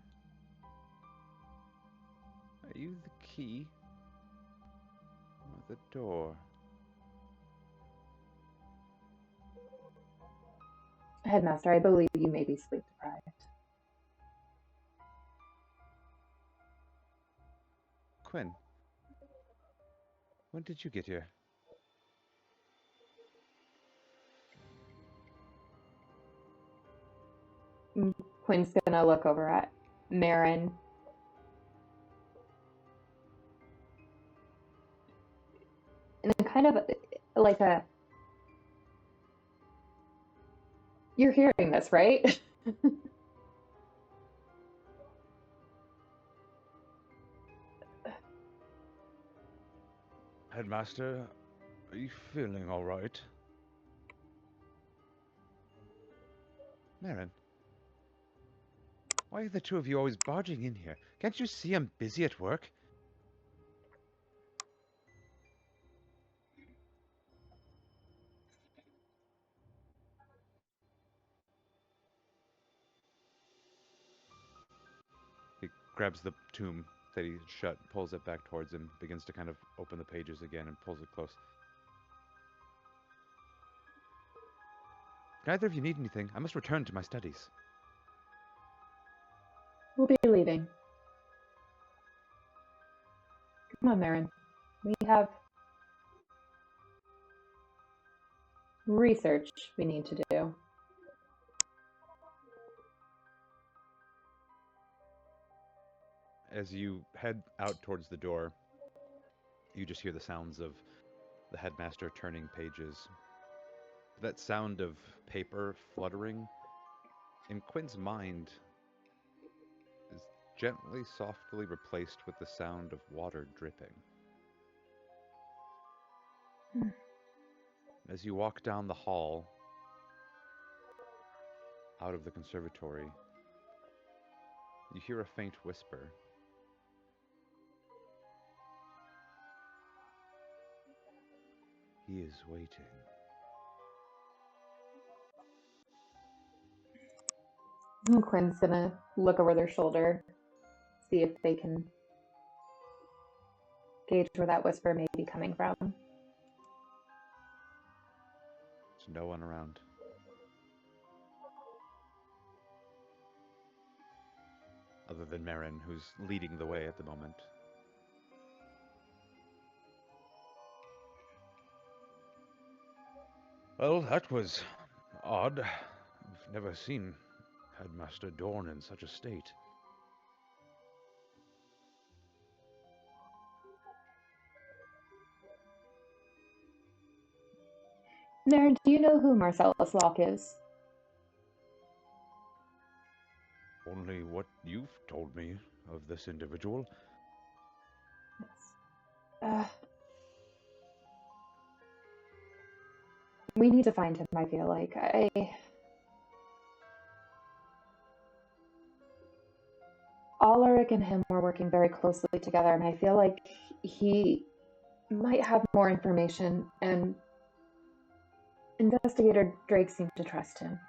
Are you the key? Or the door? Headmaster, I believe you may be sleep deprived. Quinn, when did you get here? Quinn's gonna look over at Marin. And then kind of like a... You're hearing this, right? Headmaster, are you feeling all right? Marin, why are the two of you always barging in here? Can't you see I'm busy at work? grabs the tomb that he shut, pulls it back towards him, begins to kind of open the pages again and pulls it close. If neither of you need anything, I must return to my studies. We'll be leaving. Come on, Marin. We have research we need to do. As you head out towards the door, you just hear the sounds of the headmaster turning pages. That sound of paper fluttering in Quinn's mind is gently, softly replaced with the sound of water dripping. As you walk down the hall, out of the conservatory, you hear a faint whisper. He is waiting. Quinn's gonna look over their shoulder, see if they can gauge where that whisper may be coming from. There's no one around. Other than Marin, who's leading the way at the moment. Well, that was odd. I've never seen Headmaster Dorn in such a state. Marin, do you know who Marcellus Locke is? Only what you've told me of this individual. Yes. We need to find him, I feel like. Ulrich and him were working very closely together, and I feel like he might have more information, and Investigator Drake seemed to trust him.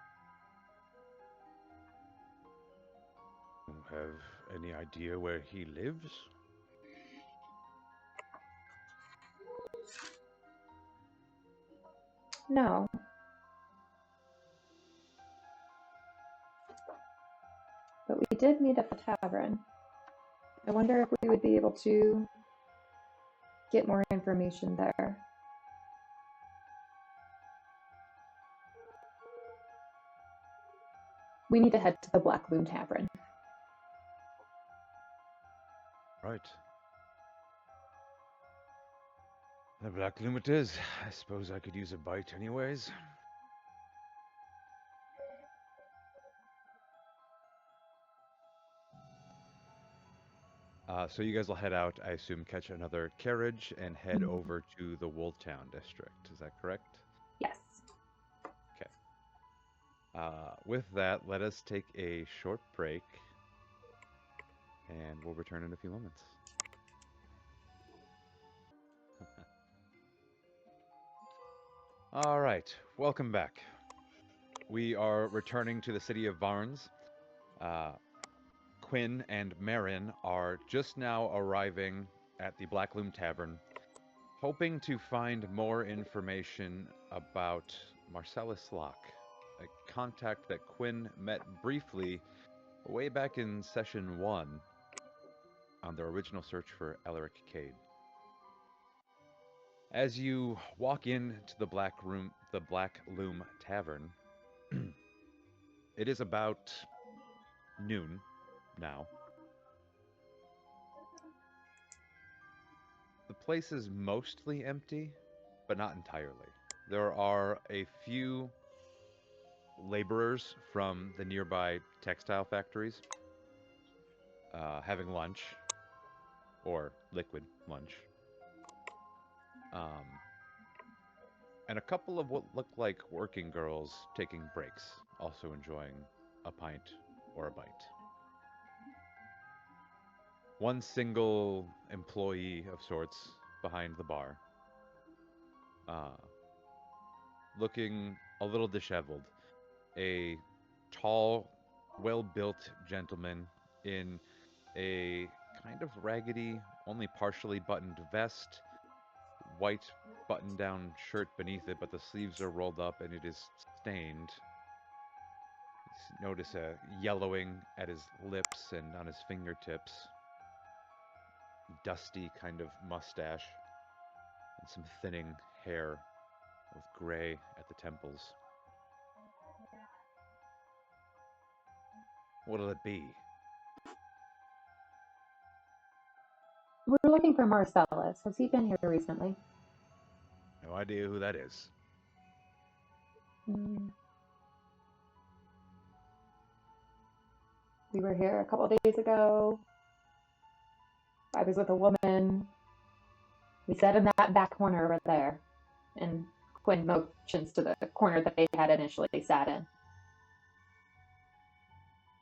Have any idea where he lives? No. But we did meet at the tavern. I wonder if we would be able to get more information there. We need to head to the Black Loom Tavern. Right. The Black Loom it is. I suppose I could use a bite anyways. So you guys will head out, I assume, catch another carriage and head over to the Wooltown district. Is that correct? Yes. Okay. With that, let us take a short break, and we'll return in a few moments. All right, welcome back. We are returning to the city of Varnes. Quinn and Marin are just now arriving at the Black Loom Tavern, hoping to find more information about Marcellus Locke, a contact that Quinn met briefly way back in Session 1 on their original search for Elric Cade. As you walk into the Black Loom Tavern, it is about noon now. The place is mostly empty, but not entirely. There are a few laborers from the nearby textile factories having lunch, or liquid lunch. And a couple of what look like working girls taking breaks, also enjoying a pint or a bite. One single employee of sorts behind the bar, looking a little disheveled. A tall, well-built gentleman in a kind of raggedy, only partially buttoned vest, white button-down shirt beneath it, but the sleeves are rolled up and it is stained. Notice a yellowing at his lips and on his fingertips. Dusty kind of mustache and some thinning hair with gray at the temples. What'll it be? We're looking for Marcellus. Has he been here recently? No idea who that is. We were here a couple days ago. I was with a woman. We sat in that back corner over there. And Quinn motions to the corner that they had initially sat in.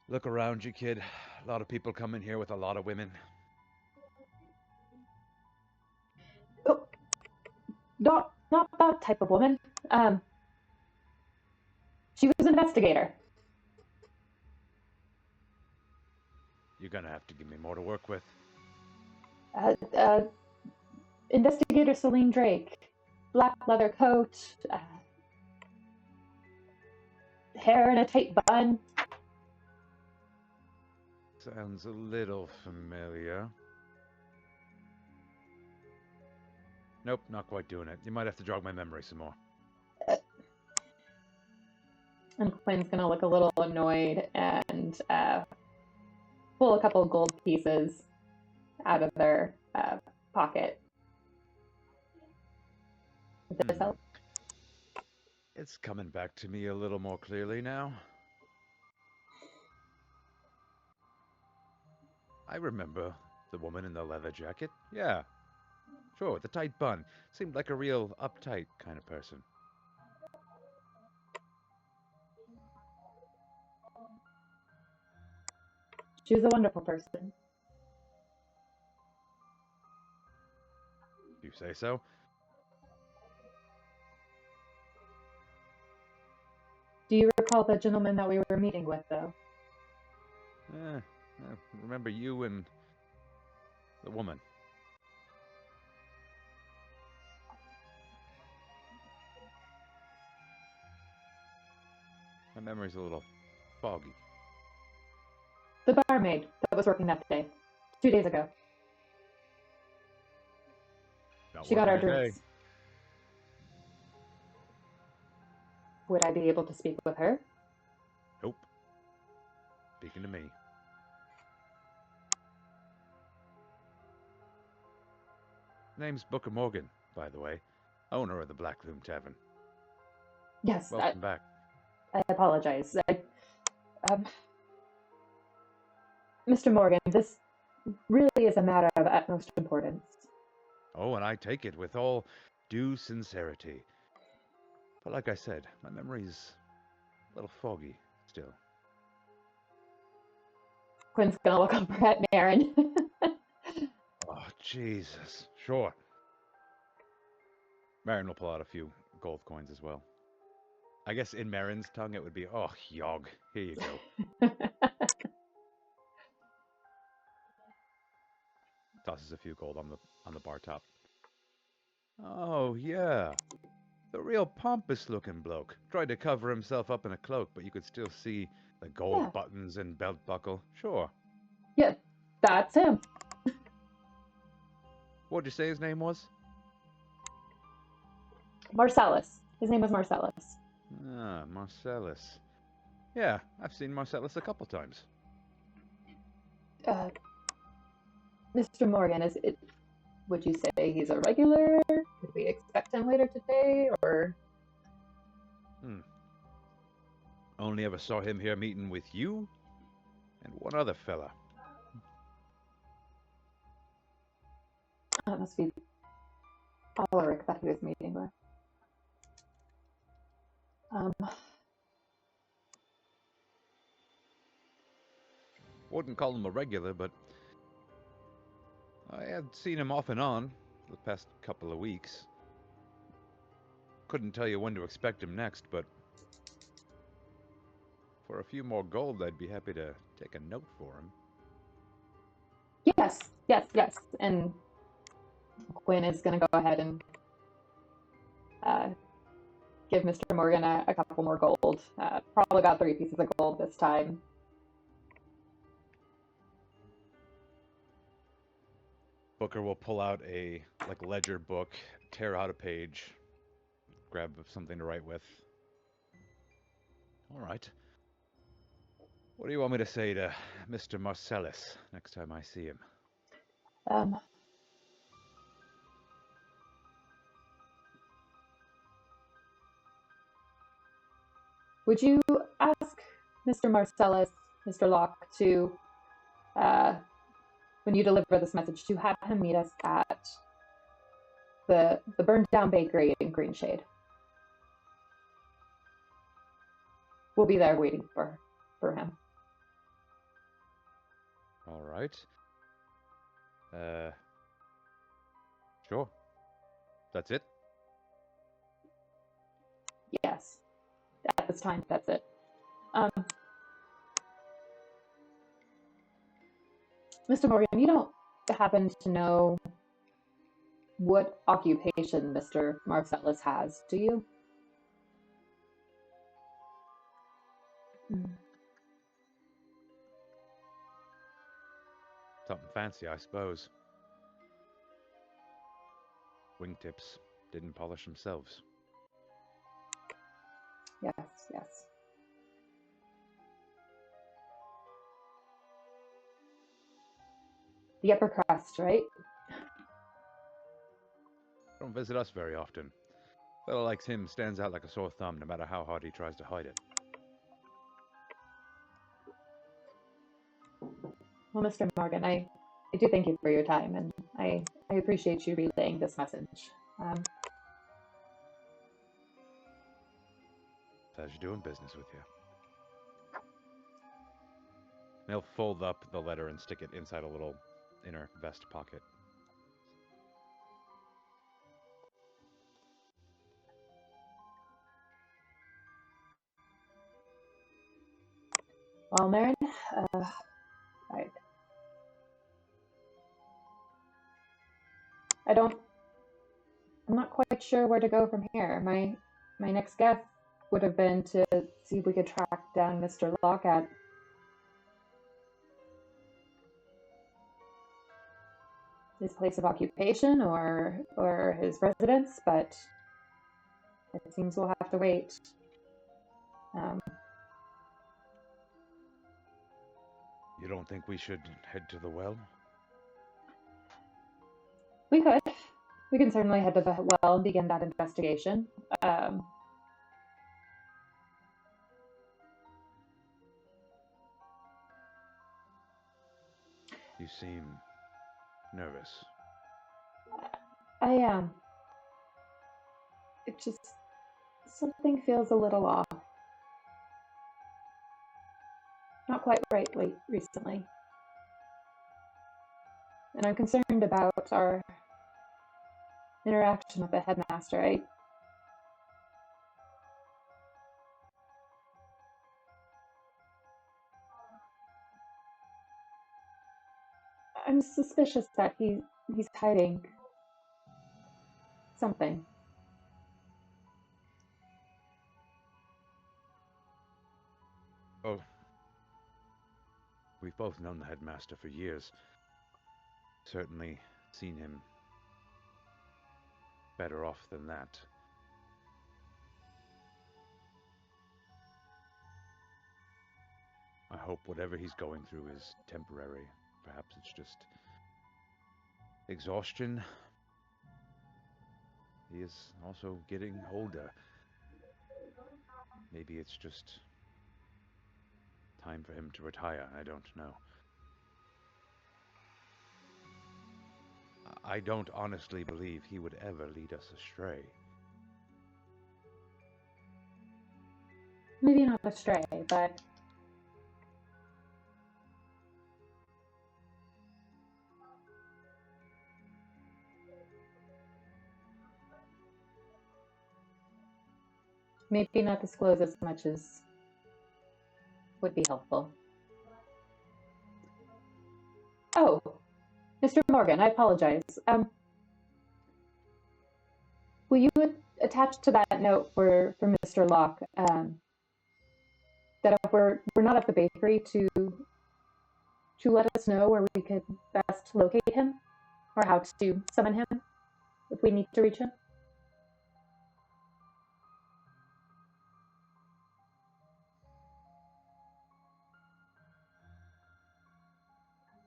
Look around you, kid. A lot of people come in here with a lot of women. Oh, not that type of woman. She was an investigator. You're gonna have to give me more to work with. Investigator Celine Drake. Black leather coat. Hair in a tight bun. Sounds a little familiar. Nope, not quite doing it. You might have to jog my memory some more. And Quinn's gonna look a little annoyed and pull a couple gold pieces out of their pocket. Does this help? It's coming back to me a little more clearly now. I remember the woman in the leather jacket. Yeah, sure, with the tight bun. Seemed like a real uptight kind of person. She was a wonderful person. You say so? Do you recall the gentleman that we were meeting with, though? I remember you and the woman. My memory's a little foggy. The barmaid that was working that day, 2 days ago. Not She got our working today. drinks. Would I be able to speak with her? Nope. Speaking to me. Name's Booker Morgan, by the way. Owner of the Black Room Tavern. Yes, Welcome back. I apologize. Mr. Morgan, this really is a matter of utmost importance. Oh, and I take it with all due sincerity. But like I said, my memory's a little foggy still. Quinn's gonna look over at Marin. Oh, Jesus. Sure. Marin will pull out a few gold coins as well. I guess in Marin's tongue it would be, oh, yog. Here you go. Tosses a few gold on the bar top. Oh, yeah. The real pompous-looking bloke. Tried to cover himself up in a cloak, but you could still see the gold buttons and belt buckle. Sure. Yeah, that's him. What'd you say his name was? Marcellus. His name was Marcellus. Ah, Marcellus. Yeah, I've seen Marcellus a couple times. Mr. Morgan, would you say he's a regular? Could we expect him later today, or? Only ever saw him here meeting with you and one other fella. That must be Alaric that he was meeting with. Wouldn't call him a regular, but I had seen him off and on the past couple of weeks. Couldn't tell you when to expect him next, but for a few more gold, I'd be happy to take a note for him. Yes, yes, yes. And Quinn is going to go ahead and uh, give Mr. Morgan a couple more gold. Probably about 3 pieces of gold this time. Booker will pull out a ledger book, tear out a page, grab something to write with. All right. What do you want me to say to Mr. Marcellus next time I see him? Um, would you ask Mr. Marcellus, Mr. Locke, to, uh, when you deliver this message, to have him meet us at the burned down bakery in Greenshade? We'll be there waiting for him. All right. Sure. That's it? Yes. At this time, that's it. Um, Mr. Morgan, you don't happen to know what occupation Mr. Marcellus has, do you? Something fancy, I suppose. Wingtips didn't polish themselves. Yes, yes. The upper crust, right? Don't visit us very often. A fellow like him stands out like a sore thumb no matter how hard he tries to hide it. Well, Mr. Morgan, I do thank you for your time, and I appreciate you relaying this message. Pleasure doing business with you. He'll fold up the letter and stick it inside a little inner vest pocket. Well, Marin, I don't. I'm not quite sure where to go from here. My next guess would have been to see if we could track down Mr. Locke at his place of occupation or his residence, but it seems we'll have to wait. You don't think we should head to the well? We could. We can certainly head to the well and begin that investigation. You seem nervous. I am. It just something feels a little off. Not quite right recently. And I'm concerned about our interaction with the headmaster. I'm suspicious that he's hiding something. Oh, we've both known the headmaster for years. Certainly seen him better off than that. I hope whatever he's going through is temporary. Perhaps it's just exhaustion. He is also getting older. Maybe it's just time for him to retire. I don't know. I don't honestly believe he would ever lead us astray. Maybe not astray, but maybe not disclose as much as would be helpful. Oh, Mr. Morgan, I apologize. Will you attach to that note for Mr. Locke that if we're not at the bakery to let us know where we could best locate him or how to summon him if we need to reach him?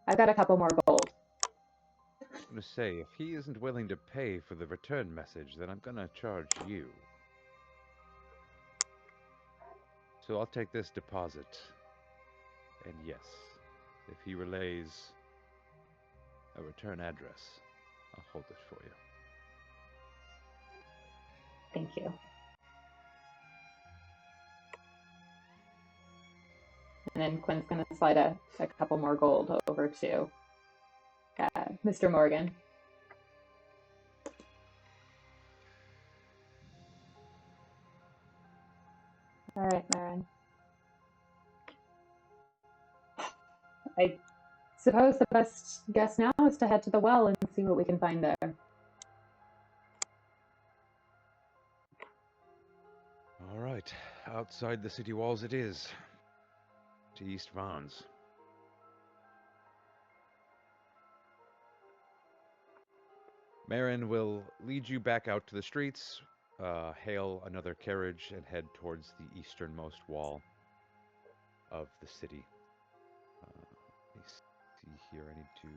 I've got a couple more gold. I'm going to say, if he isn't willing to pay for the return message, then I'm going to charge you. So I'll take this deposit. And yes, if he relays a return address, I'll hold it for you. Thank you. And then Quinn's going to slide a couple more gold over to Mr. Morgan. All right, Marin. I suppose the best guess now is to head to the well and see what we can find there. All right, outside the city walls it is, to East Varnes. Marin will lead you back out to the streets, hail another carriage, and head towards the easternmost wall of the city. Let me see here. I need to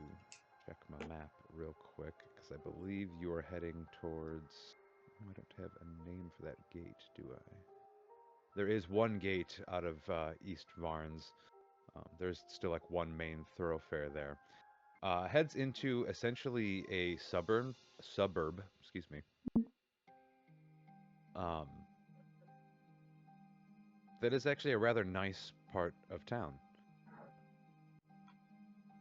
check my map real quick because I believe you are heading towards. I don't have a name for that gate, do I? There is one gate out of East Varnes. There's still like one main thoroughfare there. Heads into essentially a suburb, excuse me. That is actually a rather nice part of town.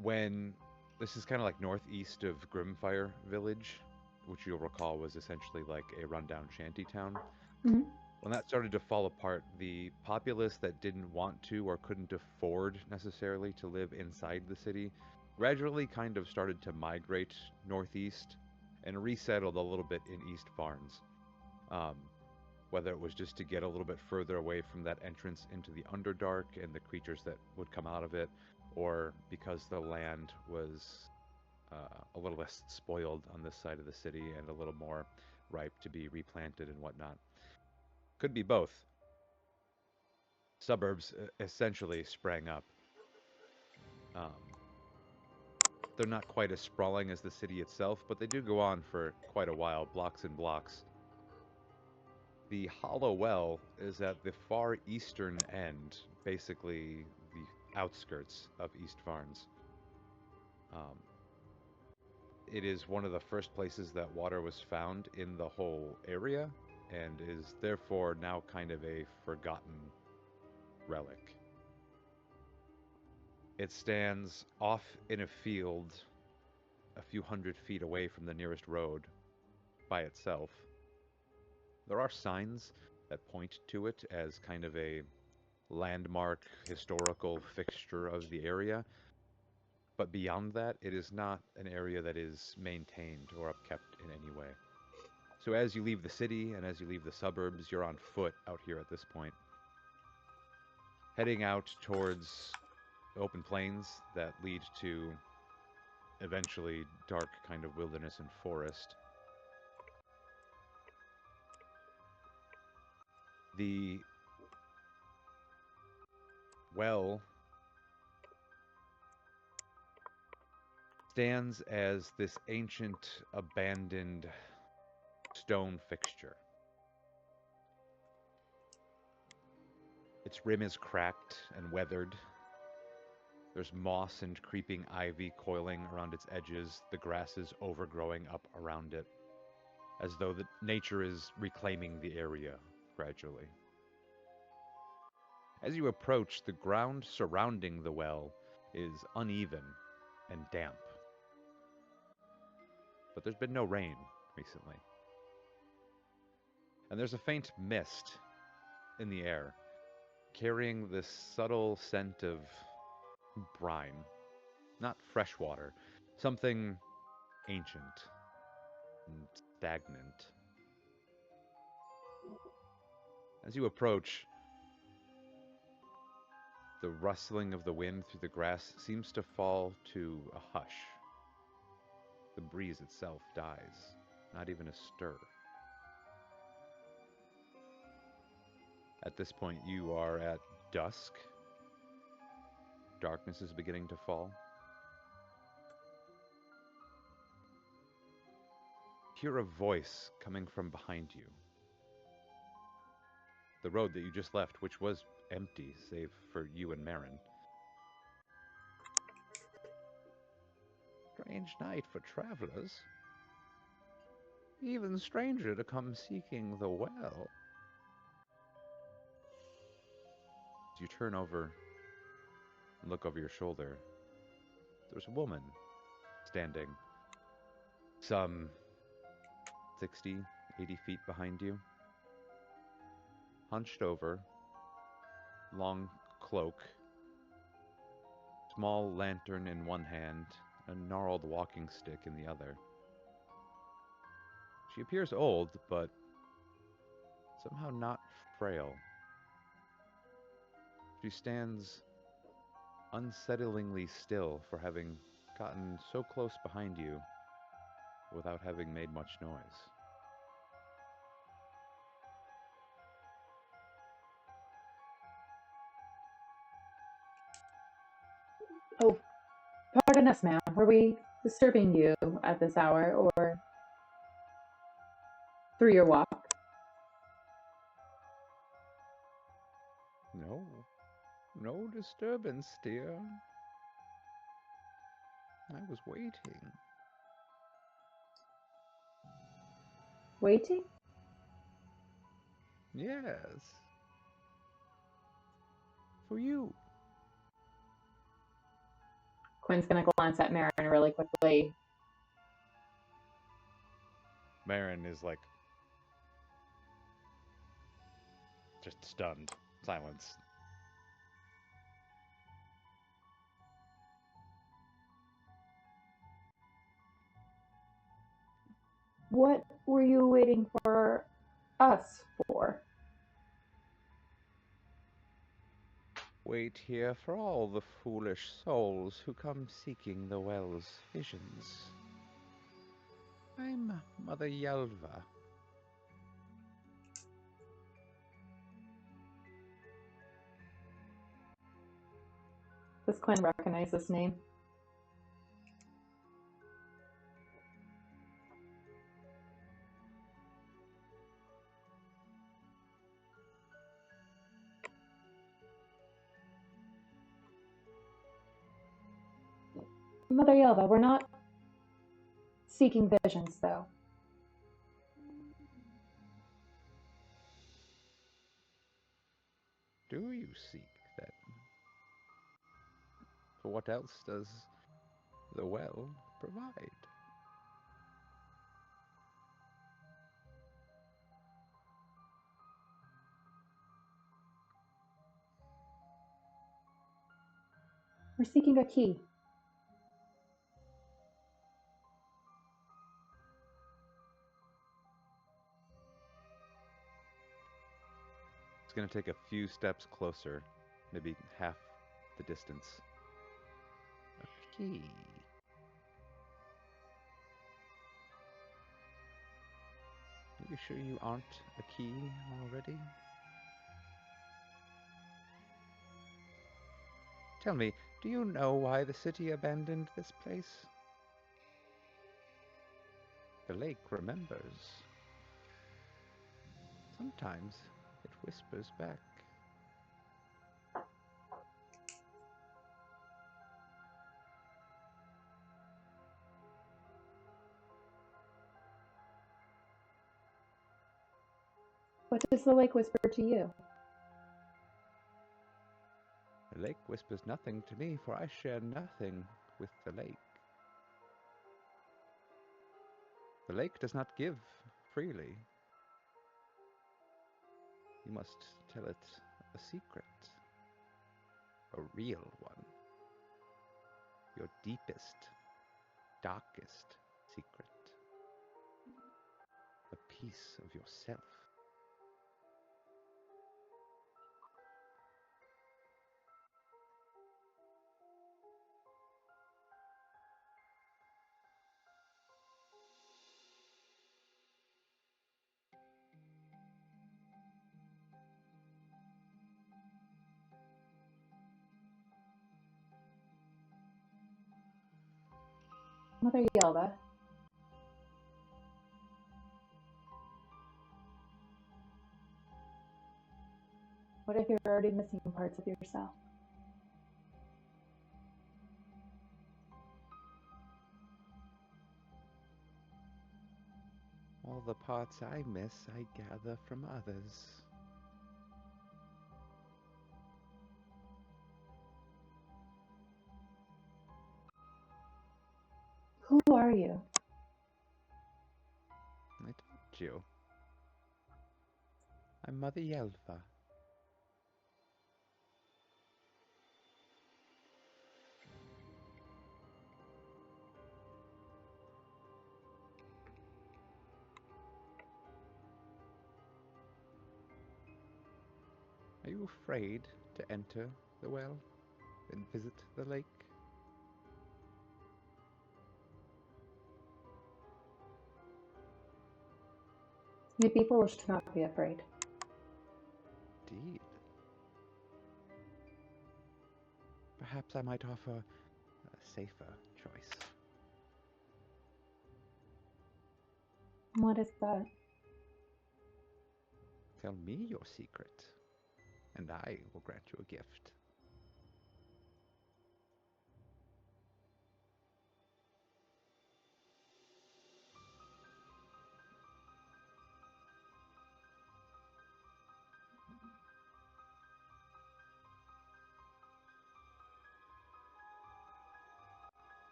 When this is kind of like northeast of Grimfire Village, which you'll recall was essentially like a rundown shanty town. Mm-hmm. When that started to fall apart, the populace that didn't want to or couldn't afford necessarily to live inside the city gradually kind of started to migrate northeast and resettled a little bit in East Varnes. Whether it was just to get a little bit further away from that entrance into the Underdark and the creatures that would come out of it, or because the land was a little less spoiled on this side of the city and a little more ripe to be replanted and whatnot. Could be both. Suburbs essentially sprang up. They're not quite as sprawling as the city itself, but they do go on for quite a while, blocks and blocks. The Hollow Well is at the far eastern end, basically the outskirts of East Varnes. It is one of the first places that water was found in the whole area, and is therefore now kind of a forgotten relic. It stands off in a field a few hundred feet away from the nearest road by itself. There are signs that point to it as kind of a landmark historical fixture of the area, but beyond that, it is not an area that is maintained or upkept in any way. So as you leave the city and as you leave the suburbs, you're on foot out here at this point, heading out towards open plains that lead to eventually dark kind of wilderness and forest. The well stands as this ancient, abandoned stone fixture. Its rim is cracked and weathered. There's moss and creeping ivy coiling around its edges, the grasses overgrowing up around it, as though nature is reclaiming the area gradually. As you approach, the ground surrounding the well is uneven and damp. But there's been no rain recently. And there's a faint mist in the air, carrying this subtle scent of brine. Not fresh water, Something ancient and stagnant. As you approach, the rustling of the wind through the grass seems to fall to a hush. The breeze itself dies, not even a stir. At this point, you are at dusk. Darkness is beginning to fall. Hear a voice coming from behind you. The road that you just left, which was empty save for you and Marin. Strange night for travelers. Even stranger to come seeking the well. As you turn over and look over your shoulder, there's a woman standing some 60, 80 feet behind you. Hunched over, long cloak, small lantern in one hand, a gnarled walking stick in the other. She appears old, but somehow not frail. She stands unsettlingly still for having gotten so close behind you without having made much noise. Oh, pardon us, ma'am. Were we disturbing you at this hour or through your walk? No, no disturbance, dear. I was waiting. Waiting? Yes. For you. Quinn's gonna glance at Marin really quickly. Marin is like just stunned. Silence. What were you waiting for us for? Wait here for all the foolish souls who come seeking the well's visions. I'm Mother Yelva. Does Quinn recognize this name? Mother Yelva, we're not seeking visions, though. Do you seek, then? For what else does the well provide? We're seeking a key. It's going to take a few steps closer, maybe half the distance. A key. Are you sure you aren't a key already? Tell me, do you know why the city abandoned this place? The lake remembers. Sometimes it whispers back. What does the lake whisper to you? The lake whispers nothing to me, for I share nothing with the lake. The lake does not give freely. You must tell it a secret, a real one, your deepest darkest secret, a piece of yourself. Mother Yelva, what if you're already missing parts of yourself? All the parts I miss, I gather from others. Who are you? I told you. I'm Mother Yelva. Are you afraid to enter the well and visit the lake? You'd be foolish to not be afraid. Indeed. Perhaps I might offer a safer choice. What is that? Tell me your secret, and I will grant you a gift.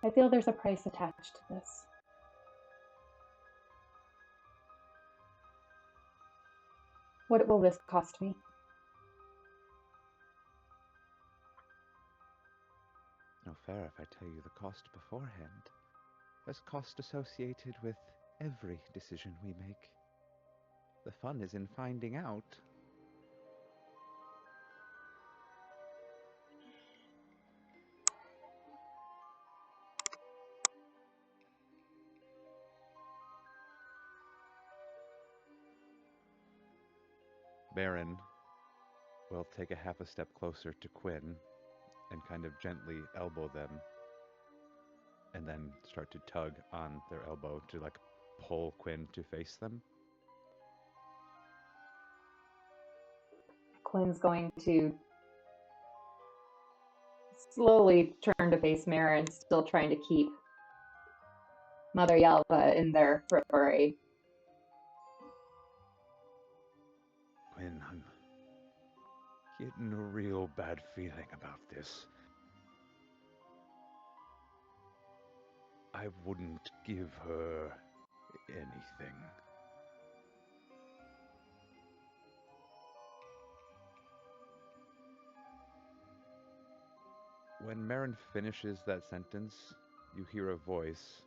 I feel there's a price attached to this. What will this cost me? No fair if I tell you the cost beforehand. There's cost associated with every decision we make. The fun is in finding out. Marin will take a half a step closer to Quinn and kind of gently elbow them, and then start to tug on their elbow to like pull Quinn to face them. Quinn's going to slowly turn to face Marin, still trying to keep Mother Yelva in their periphery. Quinn, I'm getting a real bad feeling about this. I wouldn't give her anything. When Marin finishes that sentence, you hear a voice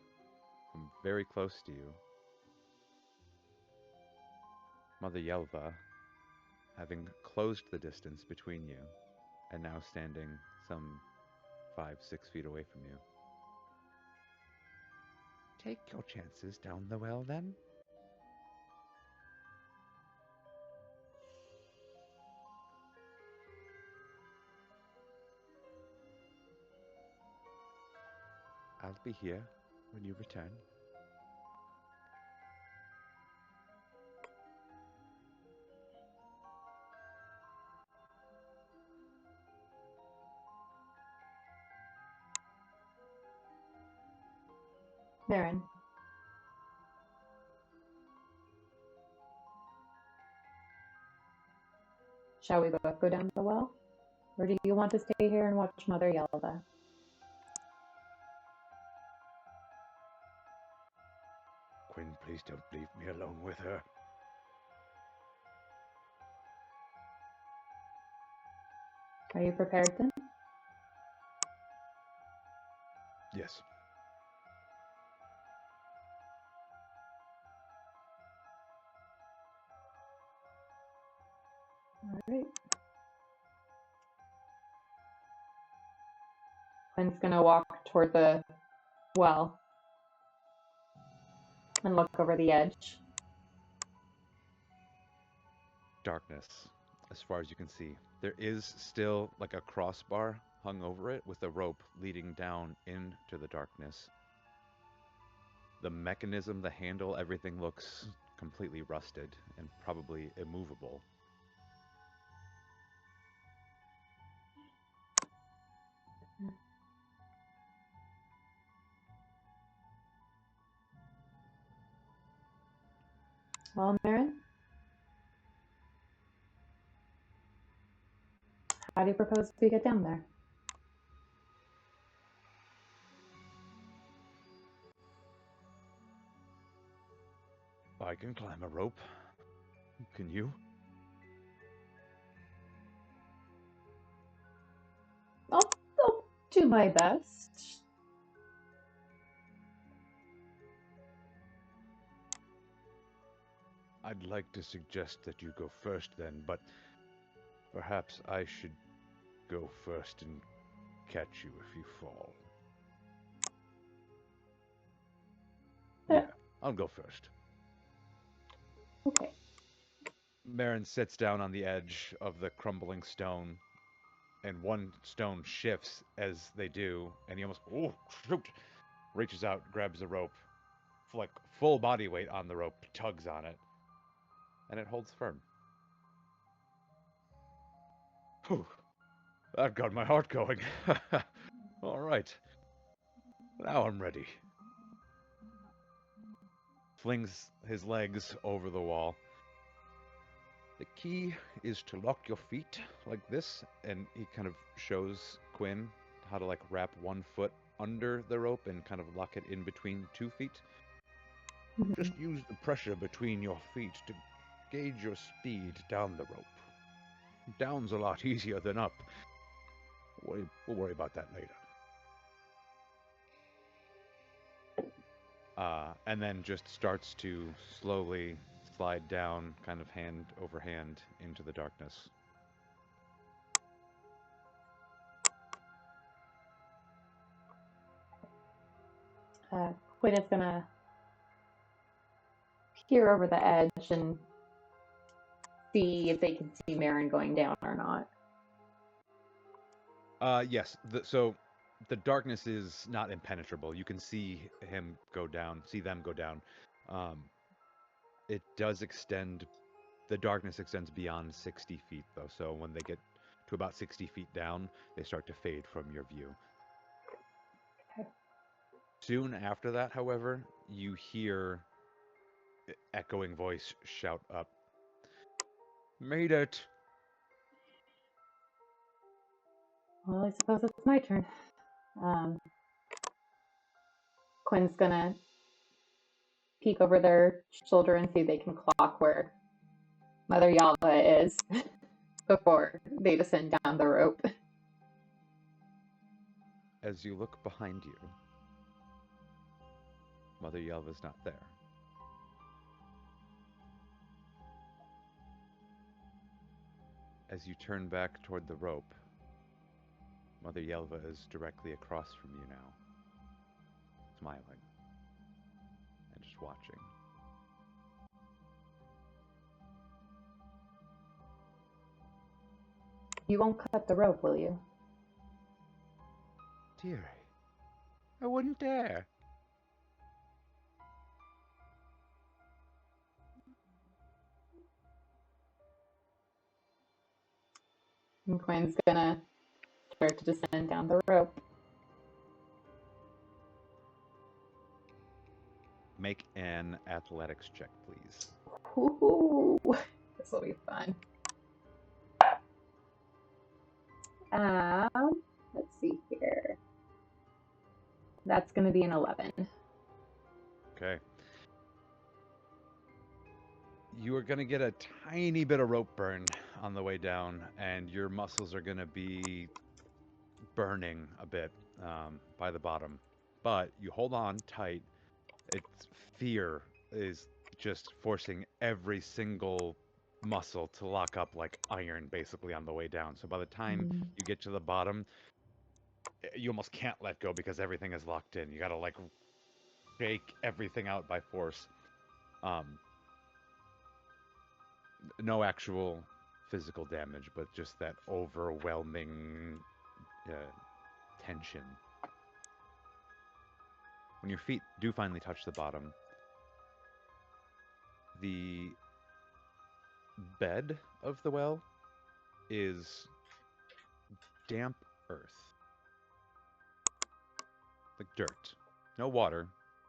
from very close to you. Mother Yelva, having closed the distance between you, and now standing some 5-6 feet away from you. Take your chances down the well, then. I'll be here when you return. Marin, shall we both go down the well? Or do you want to stay here and watch Mother Yelva? Quinn, please don't leave me alone with her. Are you prepared then? Yes. All right. Quinn's gonna walk toward the well and look over the edge. Darkness, as far as you can see. There is still like a crossbar hung over it with a rope leading down into the darkness. The mechanism, the handle, everything looks completely rusted and probably immovable. Well, Marin, how do you propose we get down there? I can climb a rope. Can you? I'll do my best. I'd like to suggest that you go first then, but perhaps I should go first and catch you if you fall. Yeah, I'll go first. Okay. Marin sits down on the edge of the crumbling stone, and one stone shifts as they do, and he almost, oh, shoot, reaches out, grabs the rope, like full body weight on the rope, tugs on it, and it holds firm. Whew, that got my heart going. All right, now I'm ready. Flings his legs over the wall. The key is to lock your feet like this, and he kind of shows Quinn how to like wrap one foot under the rope and kind of lock it in between 2 feet. Just use the pressure between your feet to gauge your speed down the rope. Down's a lot easier than up. We'll worry about that later. And then just starts to slowly slide down, kind of hand over hand, into the darkness. Quinn is gonna peer over the edge and see if they can see Marin going down or not. Yes. So the darkness is not impenetrable. You can see him go down, see them go down. It does extend. The darkness extends beyond 60 feet, though. So when they get to about 60 feet down, they start to fade from your view. Okay. Soon after that, however, you hear an echoing voice shout up, "Made it!" Well, I suppose it's my turn. Quinn's gonna peek over their shoulder and see if they can clock where Mother Yalva is before they descend down the rope. As you look behind you, Mother Yelva's not there. As you turn back toward the rope, Mother Yelva is directly across from you now, smiling and just watching. You won't cut the rope, will you? Dearie, I wouldn't dare. And Quinn's gonna start to descend down the rope. Make an athletics check, please. Ooh, this will be fun. Let's see here. That's going to be an 11. Okay. You are going to get a tiny bit of rope burn on the way down, and your muscles are going to be burning a bit by the bottom. but you hold on tight. It's fear is just forcing every single muscle to lock up like iron basically on the way down. So by the time Mm. you get to the bottom, you almost can't let go because everything is locked in. You got to like shake everything out by force. Um, no actual physical damage, but just that overwhelming uh, tension. When your feet do finally touch the bottom, the bed of the well is damp earth, like dirt. No water,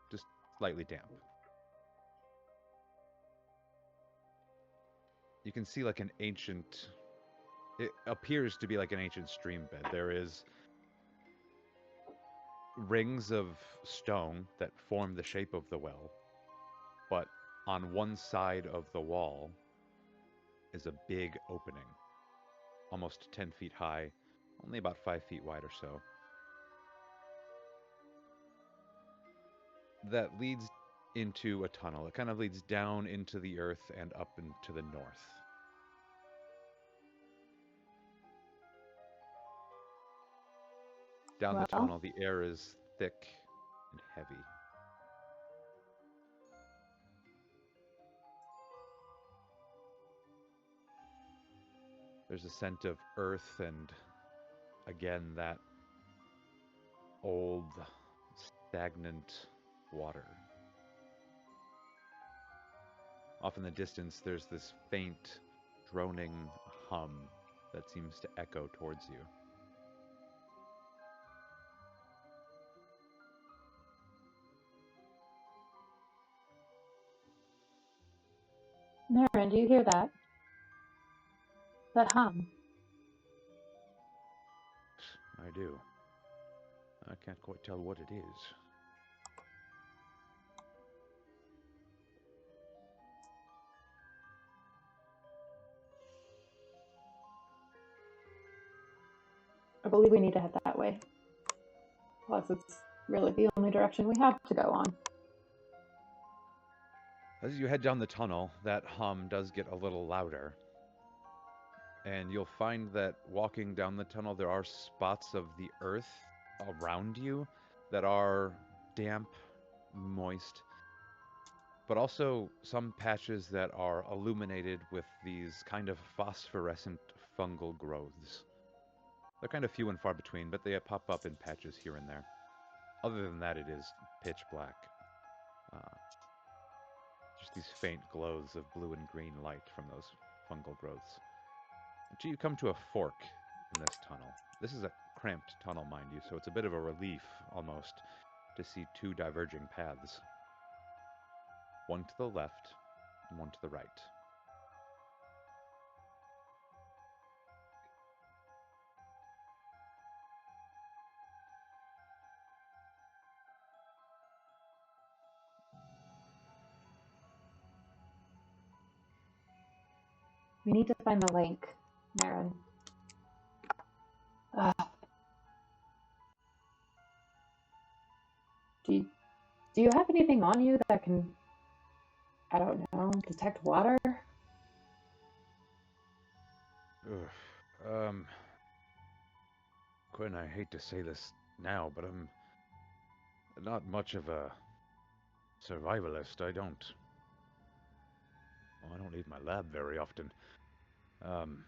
just slightly damp. You can see like an ancient, it appears to be like an ancient stream bed. There is rings of stone that form the shape of the well, but on one side of the wall is a big opening, almost 10 feet high, only about 5 feet wide or so, that leads into a tunnel. It kind of leads down into the earth and up into the north. Down the Well, tunnel, the air is thick and heavy. There's a scent of earth and, again, that old, stagnant water. Off in the distance, there's this faint, droning hum that seems to echo towards you. Marin, do you hear that? That hum? I do. I can't quite tell what it is. I believe we need to head that way. Plus, it's really the only direction we have to go on. As you head down the tunnel, that hum does get a little louder. And you'll find that walking down the tunnel, there are spots of the earth around you that are damp, moist, but also some patches that are illuminated with these kind of phosphorescent fungal growths. They're kind of few and far between, but they pop up in patches here and there. Other than that, it is pitch black. Uh, just these faint glows of blue and green light from those fungal growths. Until you come to a fork in this tunnel. This is a cramped tunnel, mind you, so it's a bit of a relief, almost, to see two diverging paths. One to the left, and one to the right. We need to find the link, Marin. Do you have anything on you that can, I don't know, detect water? Ugh. Quinn, I hate to say this now, but I'm not much of a survivalist. I don't leave my lab very often. Um,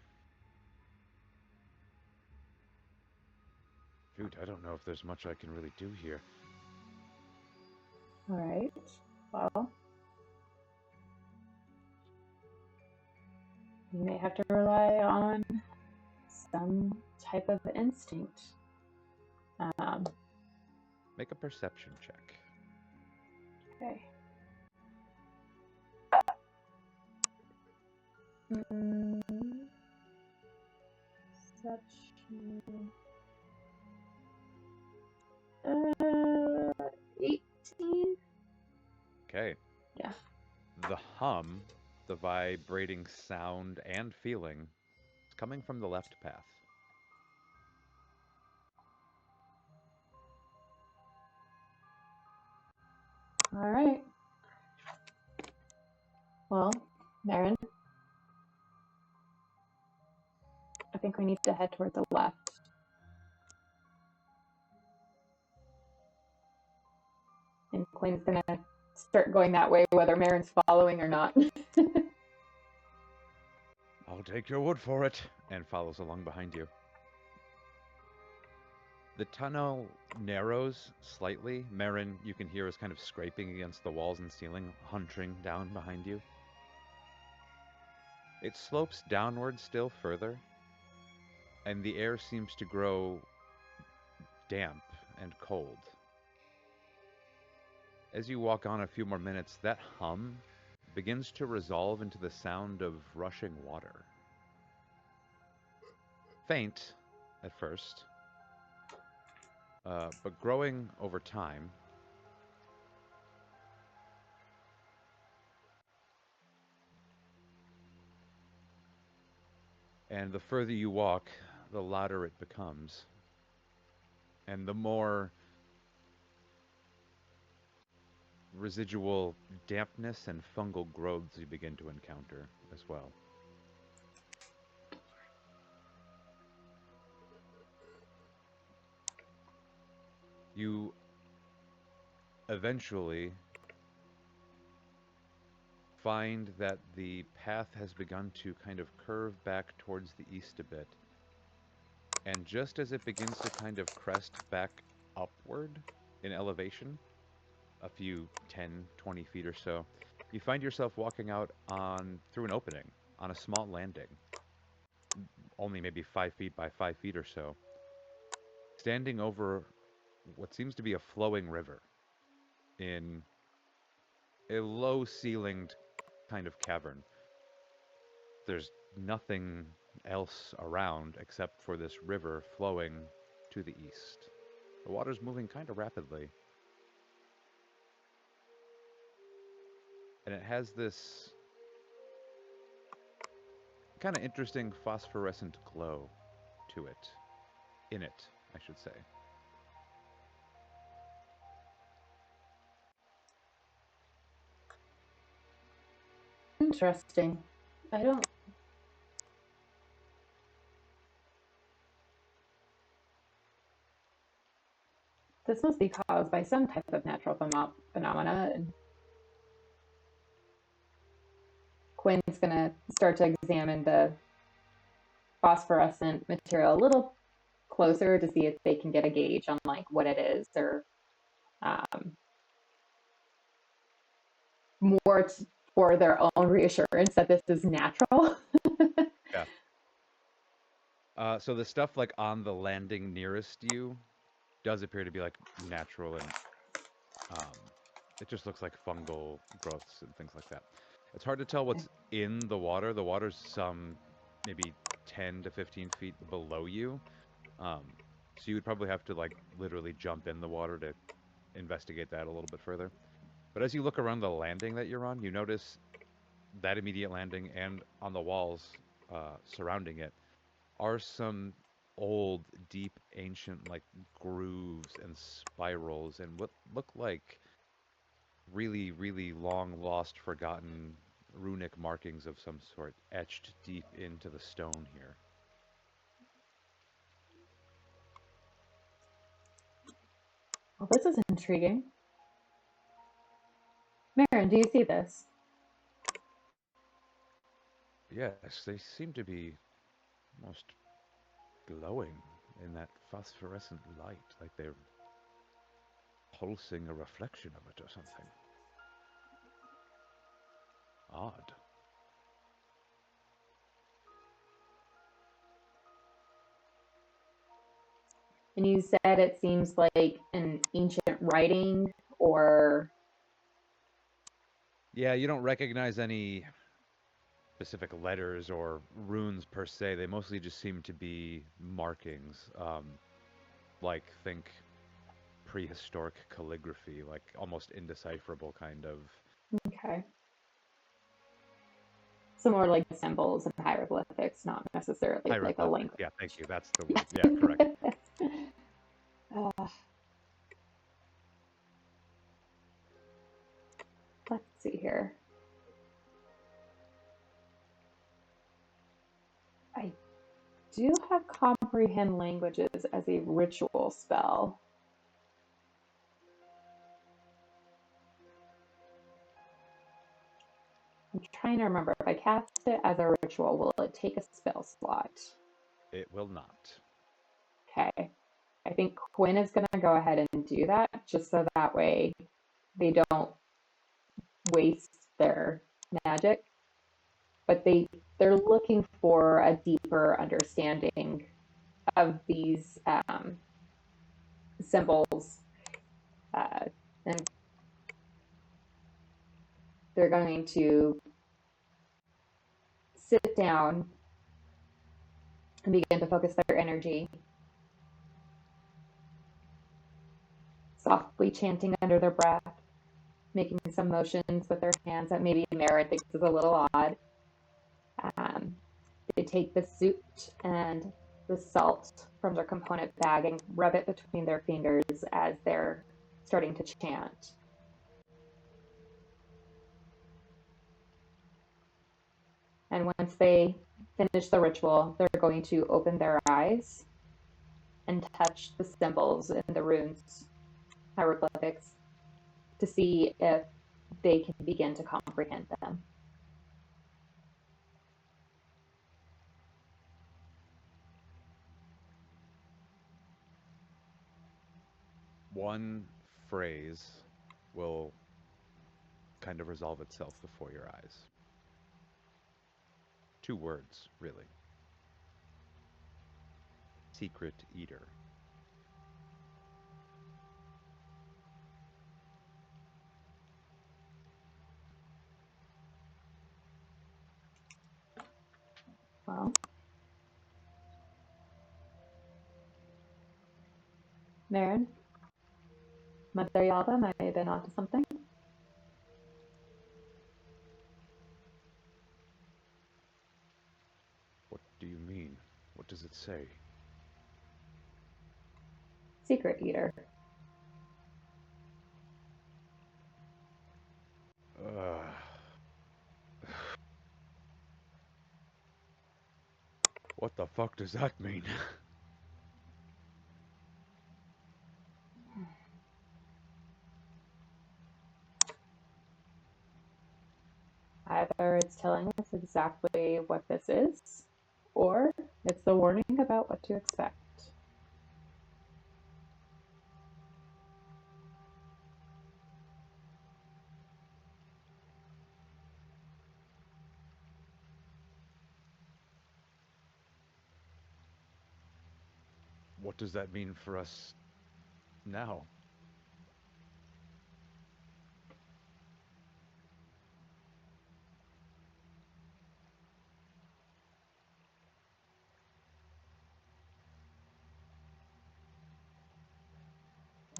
Shoot, I don't know if there's much I can really do here. All right. Well, you may have to rely on some type of instinct. Make a perception check. Okay. Perception. 18? Okay. Yeah. The hum, the vibrating sound and feeling, is coming from the left path. All right. Well, Marin, I think we need to head toward the left. And Quinn's gonna start going that way, whether Marin's following or not. I'll take your word for it, and follows along behind you. The tunnel narrows slightly. Marin, you can hear, is kind of scraping against the walls and ceiling, hunching down behind you. It slopes downward still further, and the air seems to grow damp and cold. As you walk on a few more minutes, that hum begins to resolve into the sound of rushing water. Faint at first, but growing over time. And the further you walk, the louder it becomes. And the more residual dampness and fungal growths you begin to encounter as well. You eventually find that the path has begun to kind of curve back towards the east a bit. And just as it begins to kind of crest back upward in elevation, a few 10, 20 feet or so, you find yourself walking out through an opening on a small landing, only maybe 5 feet by 5 feet or so, standing over what seems to be a flowing river in a low-ceilinged kind of cavern. There's nothing else around except for this river flowing to the east. The water's moving kind of rapidly. And it has this kind of interesting phosphorescent glow to it. In it, I should say. Interesting. I don't. This must be caused by some type of natural phenomena. And Quinn's gonna start to examine the phosphorescent material a little closer to see if they can get a gauge on like what it is, or more for their own reassurance that this is natural. Yeah. So the stuff like on the landing nearest you does appear to be like natural, and it just looks like fungal growths and things like that. It's hard to tell what's in the water. The water's some maybe 10 to 15 feet below you. So you would probably have to like literally jump in the water to investigate that a little bit further. But as you look around the landing that you're on, you notice that immediate landing and on the walls surrounding it are some old, deep, ancient like grooves and spirals and what look like really, really long lost, forgotten runic markings of some sort etched deep into the stone here. Well, this is intriguing. Marin, do you see this? Yes, they seem to be almost glowing in that phosphorescent light, like they're pulsing a reflection of it or something. Odd. And you said it seems like an ancient writing, or... Yeah, you don't recognize any specific letters or runes per se. They mostly just seem to be markings. Like, think prehistoric calligraphy, like almost indecipherable kind of. Okay. So more like symbols and hieroglyphics, not necessarily like a language. Yeah, thank you. That's the word. Yeah, correct. see here. I do have comprehend languages as a ritual spell. I'm trying to remember, if I cast it as a ritual, will it take a spell slot? It will not. Okay. I think Quinn is going to go ahead and do that, just so that way they don't waste their magic. But they're looking for a deeper understanding of these symbols, and they're going to sit down and begin to focus their energy, softly chanting under their breath, making some motions with their hands that maybe Marin thinks is a little odd. They take the soot and the salt from their component bag and rub it between their fingers as they're starting to chant. And once they finish the ritual, they're going to open their eyes and touch the symbols in the runes, hieroglyphics, to see if they can begin to comprehend them. One phrase will kind of resolve itself before your eyes. 2 words, really. Secret Eater. Well, Marin, Mother Yalva might have been onto something. What do you mean? What does it say? Secret Eater. What the fuck does that mean? Either it's telling us exactly what this is, or it's the warning about what to expect. What does that mean for us now?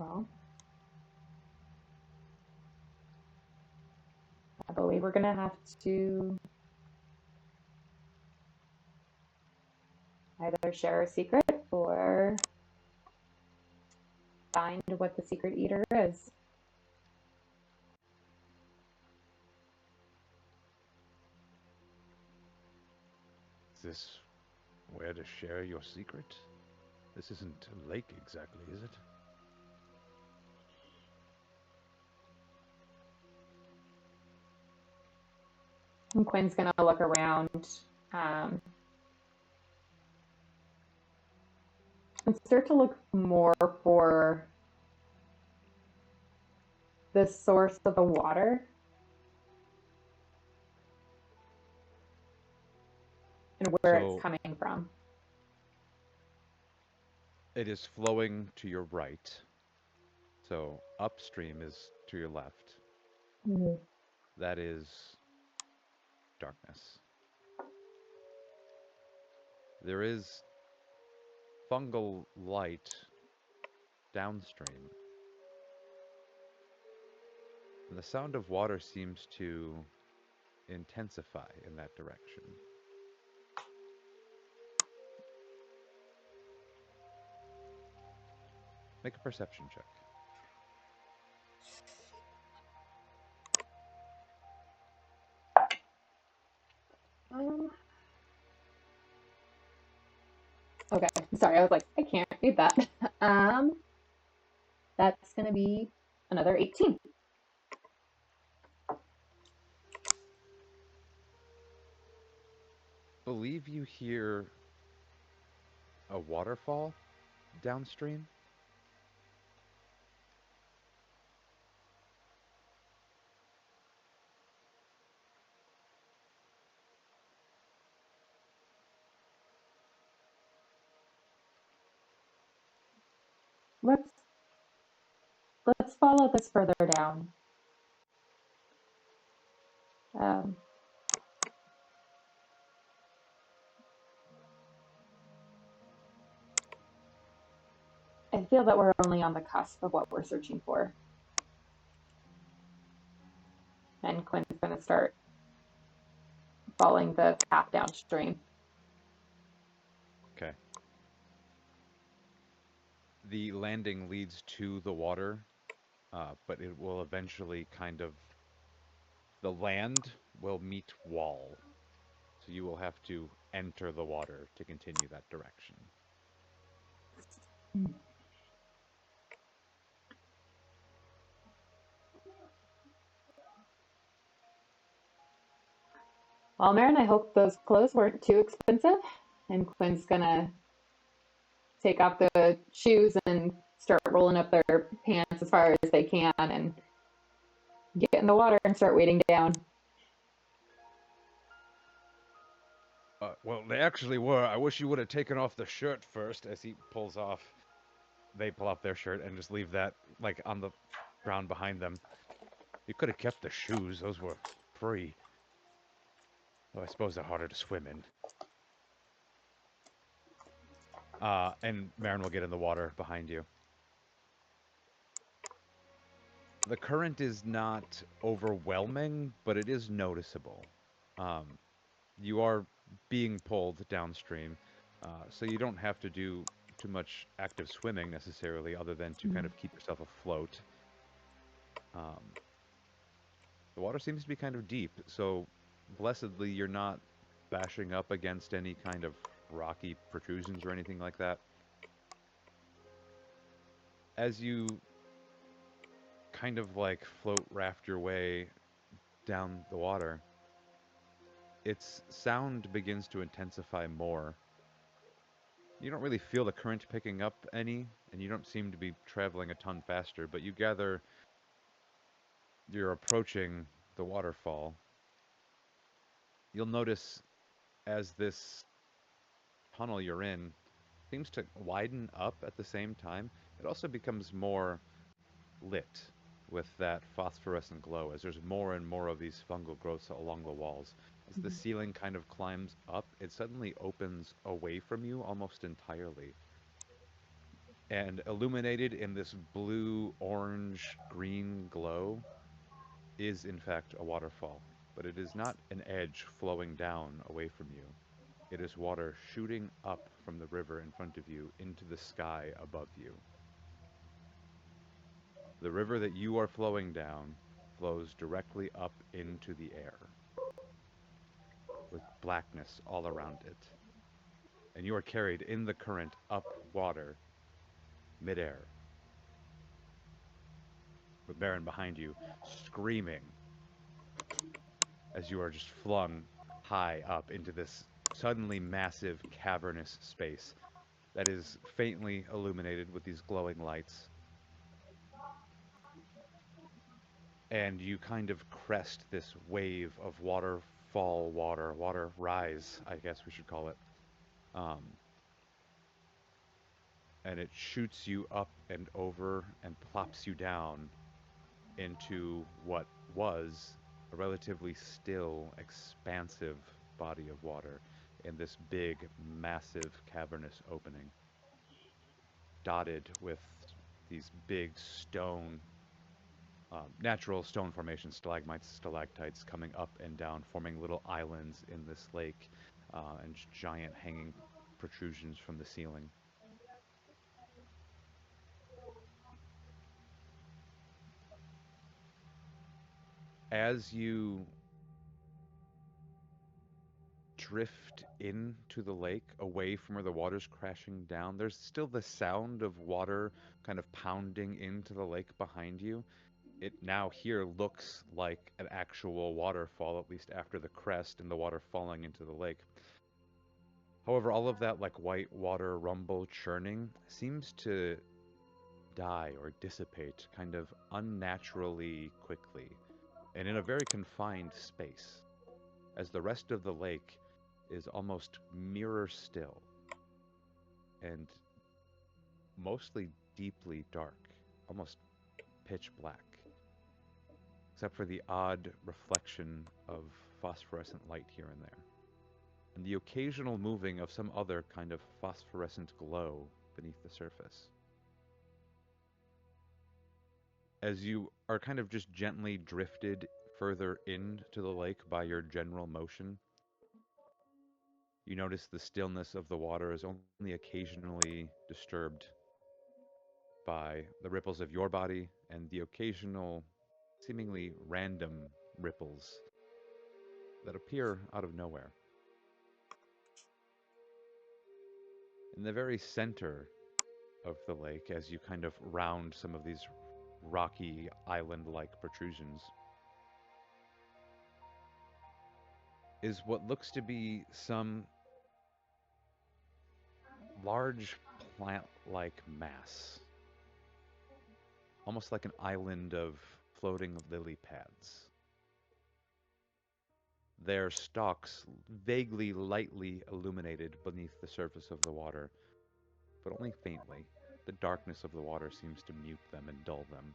Well, I believe we're going to have to either share a secret or find what the secret eater is. Is this where to share your secret? This isn't a lake exactly, is it? And Quinn's going to look around and start to look more for the source of the water and where it's So coming from. it is flowing to your right. So upstream is to your left. Mm-hmm. That is darkness. There is fungal light downstream. And the sound of water seems to intensify in that direction. Make a perception check. Okay, sorry, I was like, I can't read that. Um, that's gonna be another 18. Believe you hear a waterfall downstream. Let's let's follow this further down. Um, I feel that we're only on the cusp of what we're searching for, and Quinn's gonna start following the path downstream. Okay. The landing leads to the water, but it will eventually the land will meet wall. So you will have to enter the water to continue that direction. Well, Marin, I hope those clothes weren't too expensive. And Quinn's gonna take off the shoes and start rolling up their pants as far as they can and get in the water and start wading down. Well, they actually were. I wish you would have taken off the shirt first. As he pulls off, they pull off their shirt and just leave that like on the ground behind them. You could have kept the shoes; those were free. Though I suppose they're harder to swim in. And Marin will get in the water behind you. The current is not overwhelming, but it is noticeable. Um, you are being pulled downstream, so you don't have to do too much active swimming necessarily, other than to kind of keep yourself afloat. Um, the water seems to be kind of deep, so blessedly you're not bashing up against any kind of rocky protrusions or anything like that. As you kind of like float raft your way down the water, its sound begins to intensify more. You don't really feel the current picking up any, and you don't seem to be traveling a ton faster, but you gather you're approaching the waterfall. You'll notice as this tunnel you're in seems to widen up at the same time, it also becomes more lit with that phosphorescent glow as there's more and more of these fungal growths along the walls. As the ceiling kind of climbs up, it suddenly opens away from you almost entirely. And illuminated in this blue, orange, green glow is in fact a waterfall. But it is not an edge flowing down away from you. It is water shooting up from the river in front of you into the sky above you. The river that you are flowing down flows directly up into the air with blackness all around it. And you are carried in the current up water midair with Baron behind you screaming as you are just flung high up into this suddenly massive cavernous space that is faintly illuminated with these glowing lights. And you kind of crest this wave of water rise, I guess we should call it. Um, and it shoots you up and over and plops you down into what was a relatively still, expansive body of water in this big, massive, cavernous opening, dotted with these big stone, natural stone formations, stalagmites, stalactites coming up and down, forming little islands in this lake, and giant hanging protrusions from the ceiling. As you drift into the lake, away from where the water's crashing down, there's still the sound of water kind of pounding into the lake behind you. It now here looks like an actual waterfall, at least after the crest and the water falling into the lake. However, all of that like white water rumble churning seems to die or dissipate kind of unnaturally quickly and in a very confined space, as the rest of the lake is almost mirror still and mostly deeply dark, almost pitch black, except for the odd reflection of phosphorescent light here and there, and the occasional moving of some other kind of phosphorescent glow beneath the surface. As you are kind of just gently drifted further into the lake by your general motion, you notice the stillness of the water is only occasionally disturbed by the ripples of your body and the occasional, seemingly random ripples that appear out of nowhere. In the very center of the lake, as you kind of round some of these rocky island-like protrusions, is what looks to be some large plant-like mass, almost like an island of floating lily pads. Their stalks vaguely lightly illuminated beneath the surface of the water, but only faintly. The darkness of the water seems to mute them and dull them.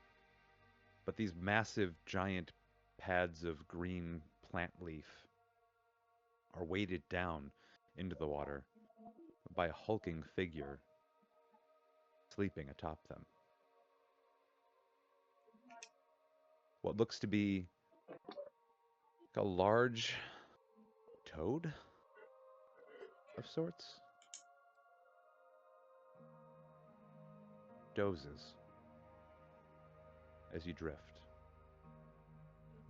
But these massive, giant pads of green plant leaf are weighted down into the water by a hulking figure sleeping atop them. What looks to be a large toad of sorts dozes as you drift.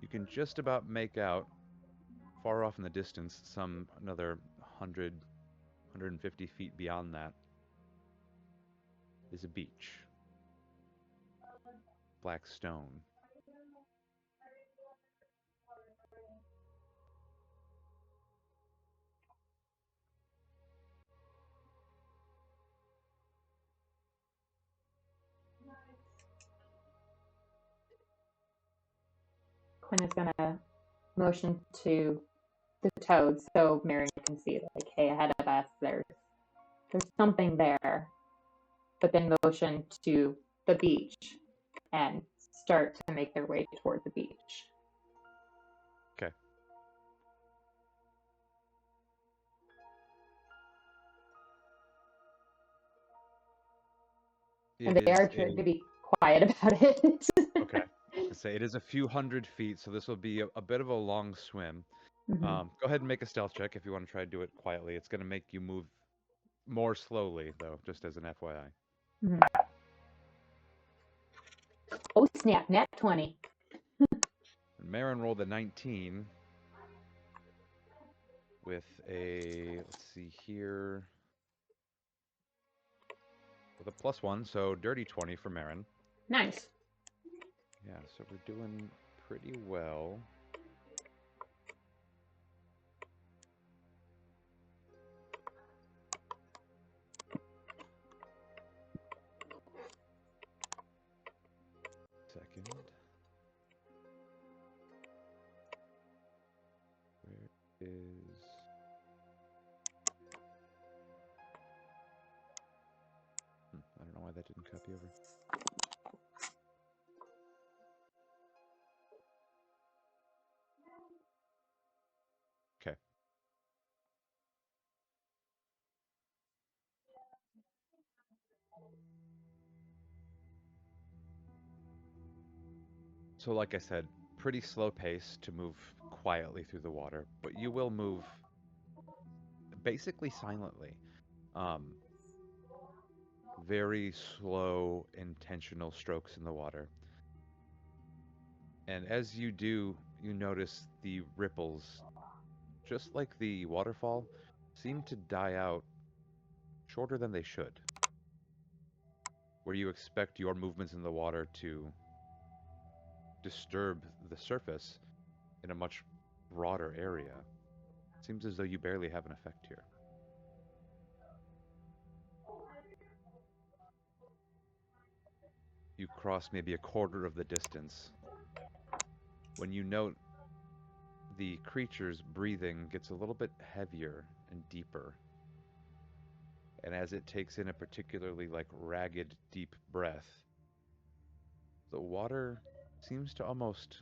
You can just about make out, far off in the distance, some another 100, 150 feet beyond that, is a beach. Black stone. Quinn is gonna motion to the toads so Marin can see, like, hey, ahead of us, there's something there. But then motion to the beach and start to make their way toward the beach. Okay. And they are trying to be quiet about it. Okay. I say it is a few hundred feet, so this will be a bit of a long swim. Mm-hmm. Go ahead and make a stealth check if you want to try to do it quietly. It's going to make you move more slowly, though, just as an FYI. Mm-hmm. Oh, snap, nat 20. And Marin rolled a 19 with a, let's see here, with a +1, so dirty 20 for Marin. Nice. Yeah, so we're doing pretty well. Second. Where is... I don't know why that didn't copy over. Okay. So like I said, pretty slow pace to move quietly through the water, but you will move basically silently. Very slow, intentional strokes in the water. And as you do, you notice the ripples just like the waterfall, seem to die out shorter than they should. Where you expect your movements in the water to disturb the surface in a much broader area, it seems as though you barely have an effect here. You cross maybe a quarter of the distance when you note the creature's breathing gets a little bit heavier and deeper. And as it takes in a particularly ragged, deep breath, the water seems to almost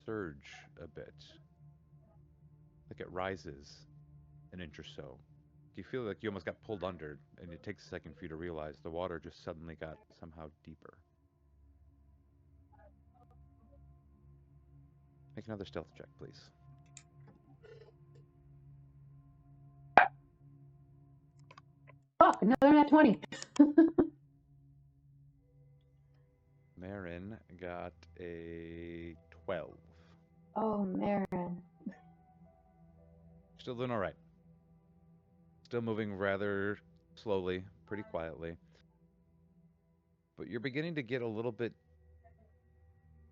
surge a bit. Like it rises an inch or so. You feel like you almost got pulled under, and it takes a second for you to realize the water just suddenly got somehow deeper. Make another stealth check, please. Fuck, another nat 20. Marin got a 12. Oh, Marin. Still doing all right. Still moving rather slowly, pretty quietly. But you're beginning to get a little bit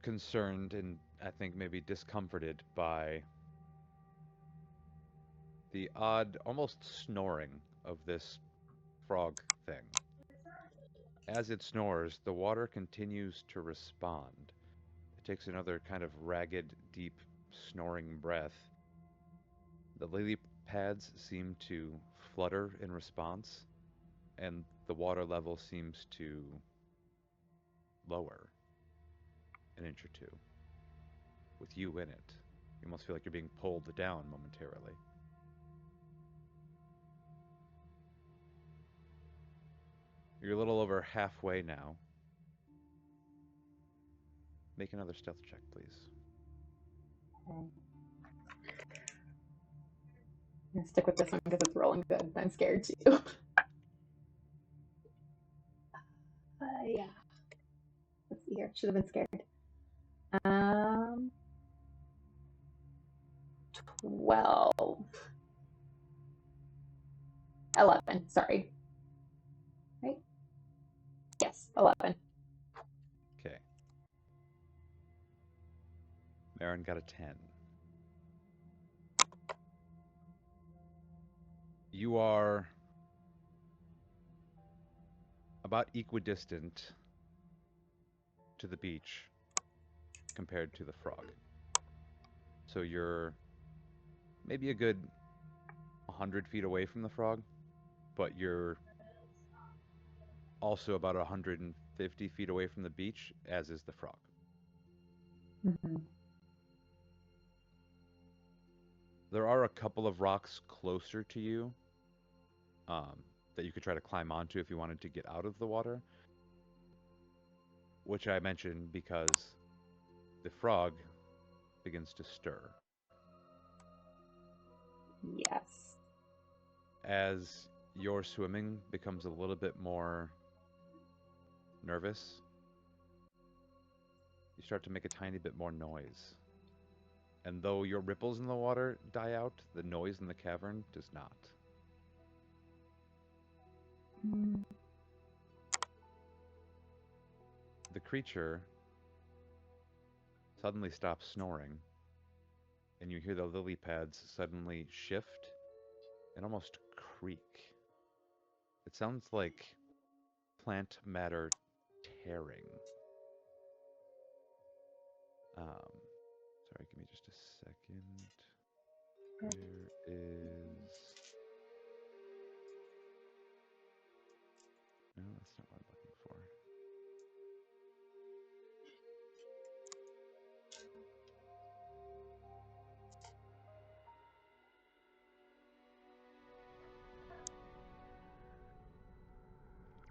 concerned and I think maybe discomforted by the odd, almost snoring of this frog thing. As it snores, the water continues to respond. It takes another kind of ragged, deep, snoring breath. The lily pads seem to flutter in response, and the water level seems to lower an inch or two. With you in it, you almost feel like you're being pulled down momentarily. You're a little over halfway now. Make another stealth check, please. Okay. I'm gonna stick with this one because it's rolling good. I'm scared too. Yeah. Let's see here. Should have been scared. 12. 11. Sorry. Right? Yes, 11. Okay. Marin got a 10. You are about equidistant to the beach compared to the frog. So you're maybe a good 100 feet away from the frog, but you're also about 150 feet away from the beach, as is the frog. Mm-hmm. There are a couple of rocks closer to you that you could try to climb onto if you wanted to get out of the water, which I mentioned because the frog begins to stir. Yes. As your swimming becomes a little bit more nervous, you start to make a tiny bit more noise. And though your ripples in the water die out, the noise in the cavern does not. Mm. The creature suddenly stops snoring, and you hear the lily pads suddenly shift and almost creak. It sounds like plant matter tearing. Sorry, give me just a second. There is... No, that's not what I'm looking for.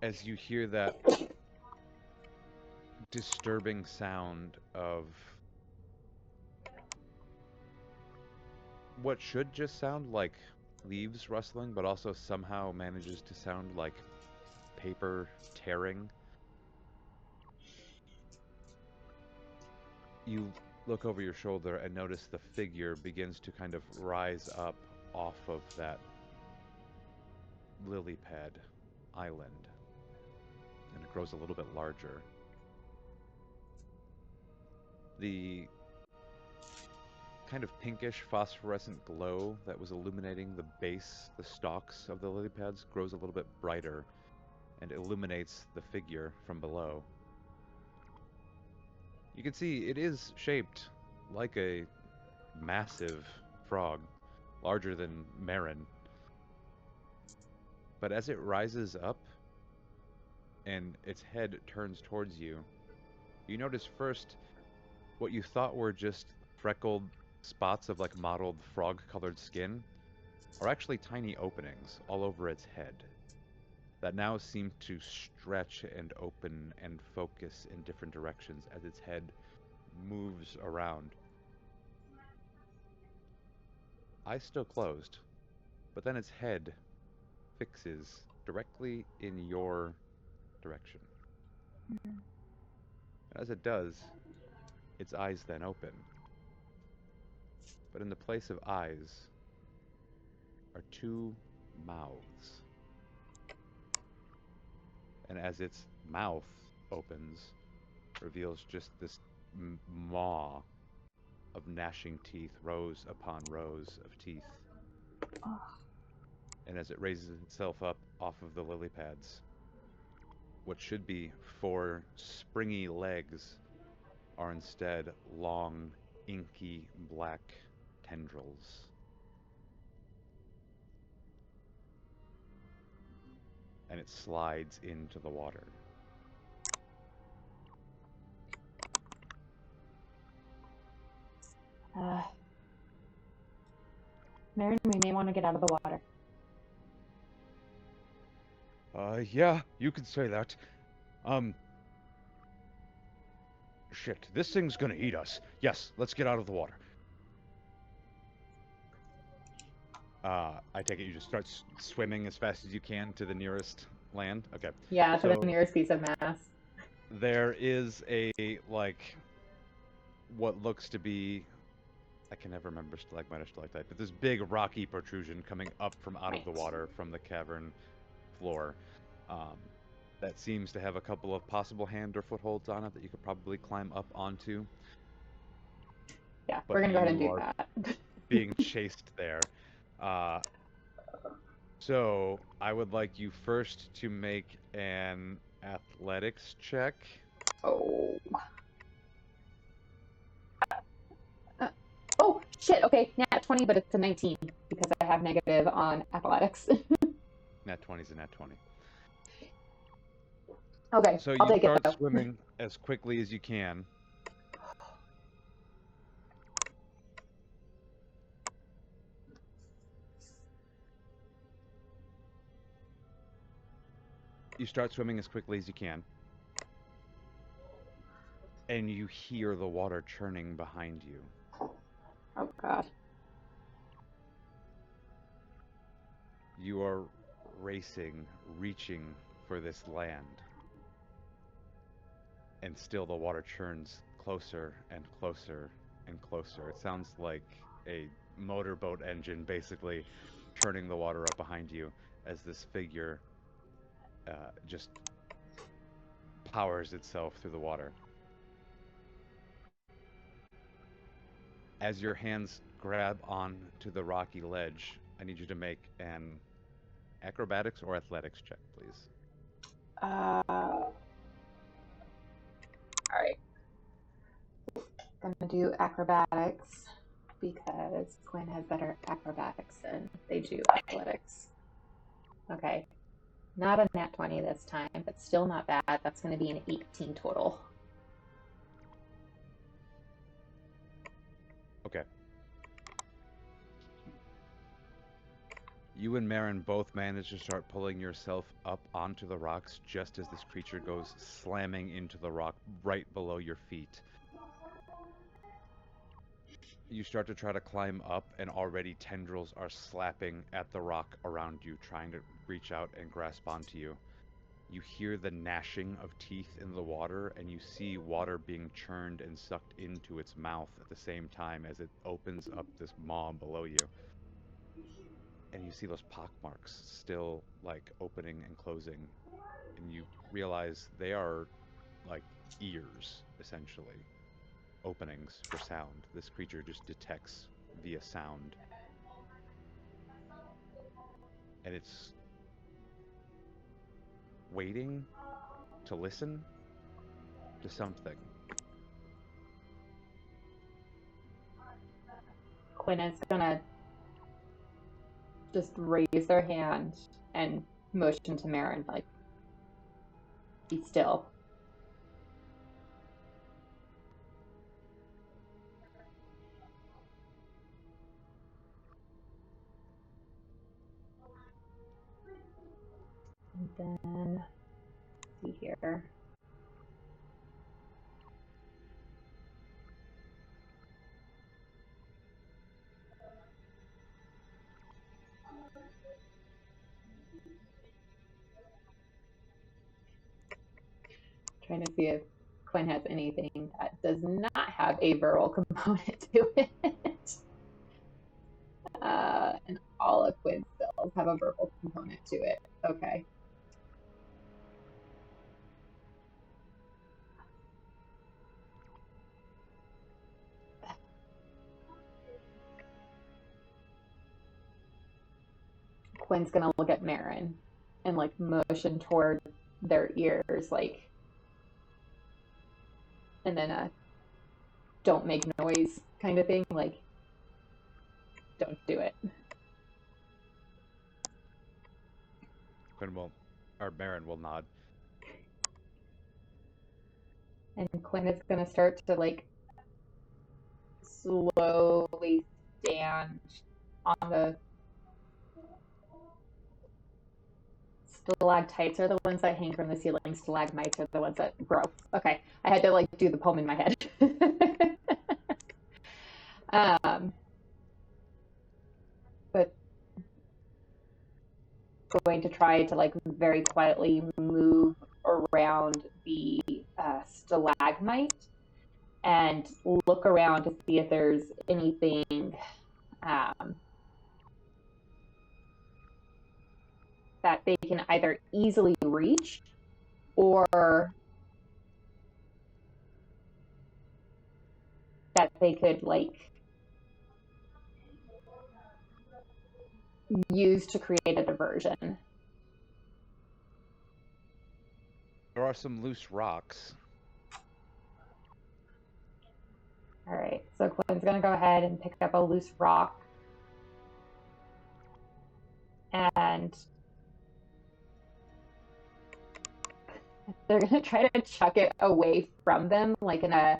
As you hear that disturbing sound of what should just sound like leaves rustling, but also somehow manages to sound like paper tearing, you look over your shoulder and notice the figure begins to kind of rise up off of that lily pad island. And it grows a little bit larger. The kind of pinkish phosphorescent glow that was illuminating the base, the stalks of the lily pads, grows a little bit brighter and illuminates the figure from below. You can see it is shaped like a massive frog, larger than Marin. But as it rises up and its head turns towards you, you notice first what you thought were just freckled spots of like mottled frog-colored skin are actually tiny openings all over its head that now seem to stretch and open and focus in different directions as its head moves around. Eyes still closed, but then its head fixes directly in your direction. As it does, its eyes then open. But in the place of eyes are two mouths. And as its mouth opens, reveals just this maw of gnashing teeth, rows upon rows of teeth. Oh. And as it raises itself up off of the lily pads, what should be four springy legs are instead long, inky black tendrils. And it slides into the water. Marin, we may want to get out of the water. Yeah, you could say that. Shit, this thing's gonna eat us. Yes, let's get out of the water. I take it you just start swimming as fast as you can to the nearest land? Okay. Yeah, to the nearest piece of mass. There is a, like, what looks to be, I can never remember stalagmite or stalactite, but this big rocky protrusion coming up from out of the water from the cavern floor. That seems to have a couple of possible hand or footholds on it that you could probably climb up onto. Yeah, But we're gonna go ahead and do that. Being chased there. So I would like you first to make an athletics check. Oh. Oh, shit. Okay, nat 20, but it's a 19 because I have negative on athletics. Nat 20 is a nat 20. Okay, so I'll you take it. start swimming as quickly as you can. You start swimming as quickly as you can. And you hear the water churning behind you. Oh, God. You are racing, reaching for this land. And still the water churns closer and closer and closer. It sounds like a motorboat engine basically churning the water up behind you as this figure just powers itself through the water. As your hands grab onto the rocky ledge, I need you to make an acrobatics or athletics check, please. All right. I'm gonna do acrobatics because Quinn has better acrobatics than they do athletics. Okay. Not a nat 20 this time, but still not bad. That's going to be an 18 total. Okay. You and Marin both manage to start pulling yourself up onto the rocks just as this creature goes slamming into the rock right below your feet. You start to try to climb up, and already tendrils are slapping at the rock around you, trying to reach out and grasp onto you. You hear the gnashing of teeth in the water, and you see water being churned and sucked into its mouth at the same time as it opens up this maw below you. And you see those pock marks still like opening and closing, and you realize they are like ears, essentially, openings for sound. This creature just detects via sound. And it's waiting to listen to something. Quinn is gonna just raise their hand and motion to Marin, like, be still. And then, see here. Trying to see if Quinn has anything that does not have a verbal component to it. And all of Quinn's spells have a verbal component to it. Okay. Quinn's gonna look at Marin and like motion toward their ears, like, and then don't make noise kind of thing, like, don't do it. Marin will nod. And Quinn is gonna start to like slowly stand on the stalactites are the ones that hang from the ceiling. Stalagmites are the ones that grow. Okay, I had to like do the poem in my head. But going to try to like very quietly move around the stalagmite and look around to see if there's anything that they can either easily reach or that they could like use to create a diversion. There are some loose rocks. All right, so Quinn's gonna go ahead and pick up a loose rock, and they're gonna try to chuck it away from them, like in a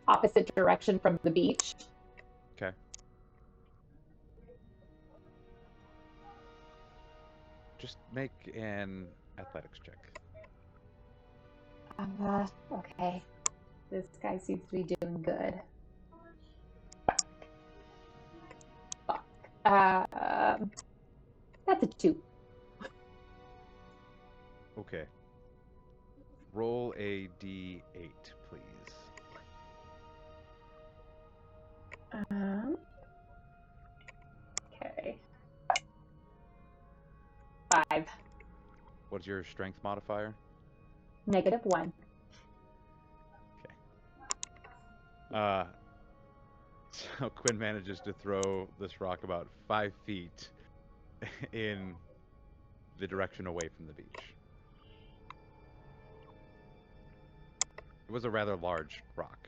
opposite direction from the beach. Okay. Just make an athletics check. Okay. This guy seems to be doing good. Fuck. That's a 2. Okay. Roll a d8, please. Okay. 5. What's your strength modifier? -1. Okay. So Quinn manages to throw this rock about 5 feet in the direction away from the beach. It was a rather large rock.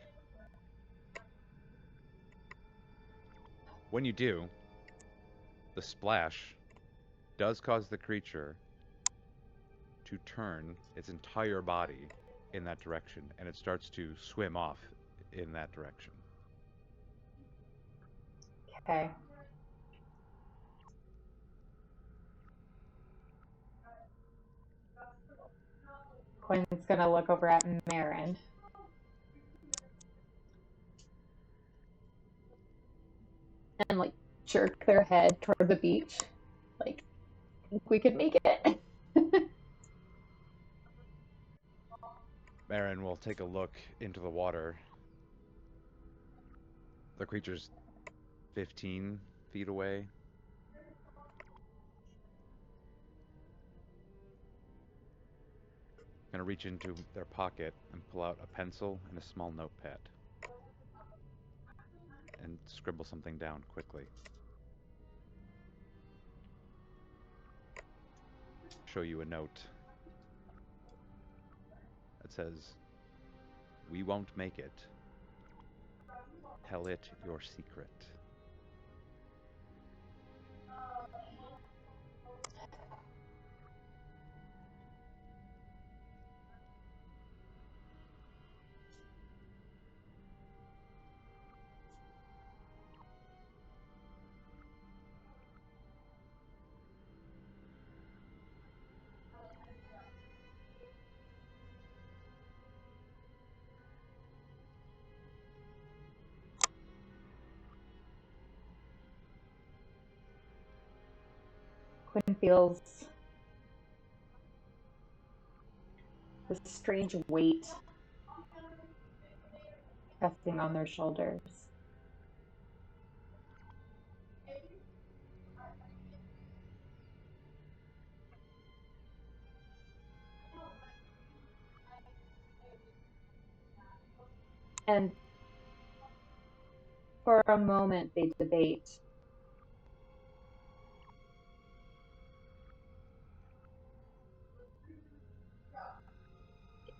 When you do, the splash does cause the creature to turn its entire body in that direction, and it starts to swim off in that direction. Okay. Quinn's gonna look over at Marin. And like jerk their head toward the beach. Like, I think we could make it. Marin will take a look into the water. The creature's 15 feet away. Gonna reach into their pocket and pull out a pencil and a small notepad and scribble something down quickly. Show you a note that says, "We won't make it. Tell it your secret." Quinn feels this strange weight resting on their shoulders. And for a moment, they debate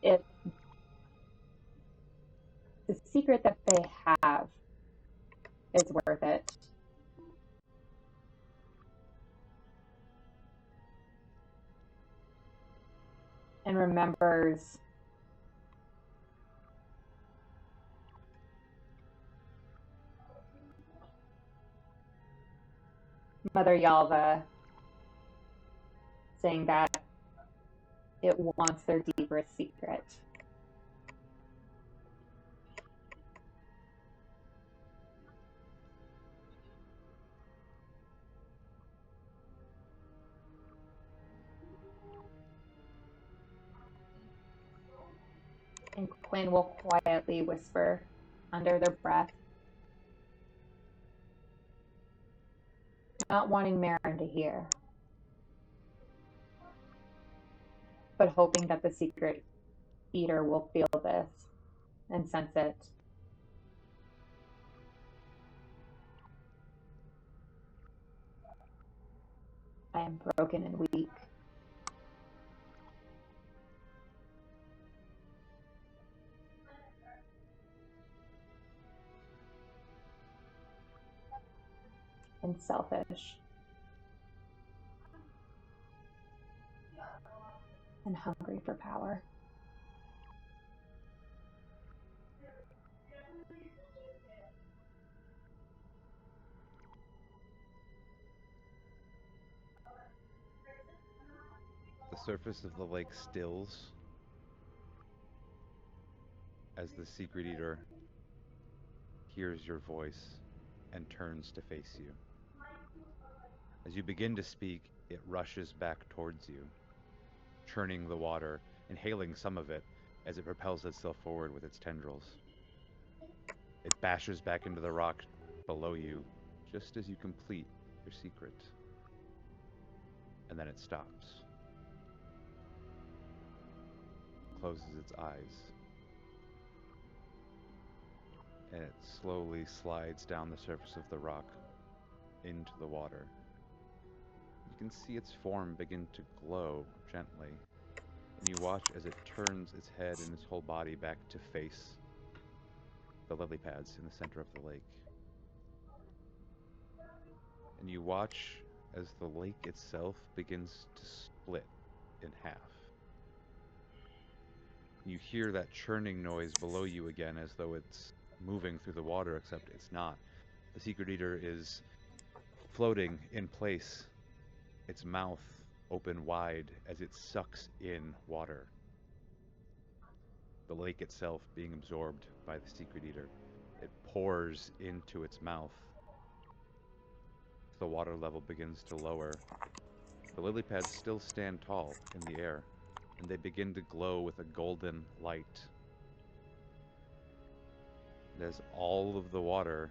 if the secret that they have is worth it. And remembers Mother Yalva saying that it wants their deepest secret. And Quinn will quietly whisper under their breath, not wanting Marin to hear, but hoping that the secret eater will feel this and sense it. I am broken and weak. And selfish. And hungry for power. The surface of the lake stills as the secret eater hears your voice and turns to face you. As you begin to speak, it rushes back towards you, churning the water, inhaling some of it as it propels itself forward with its tendrils. It bashes back into the rock below you just as you complete your secret. And then it stops. Closes its eyes. And it slowly slides down the surface of the rock into the water. You can see its form begin to glow gently, and you watch as it turns its head and its whole body back to face the lily pads in the center of the lake. And you watch as the lake itself begins to split in half. You hear that churning noise below you again as though it's moving through the water, except it's not. The secret eater is floating in place, its mouth open wide as it sucks in water. The lake itself being absorbed by the secret eater. It pours into its mouth. The water level begins to lower. The lily pads still stand tall in the air, and they begin to glow with a golden light. And as all of the water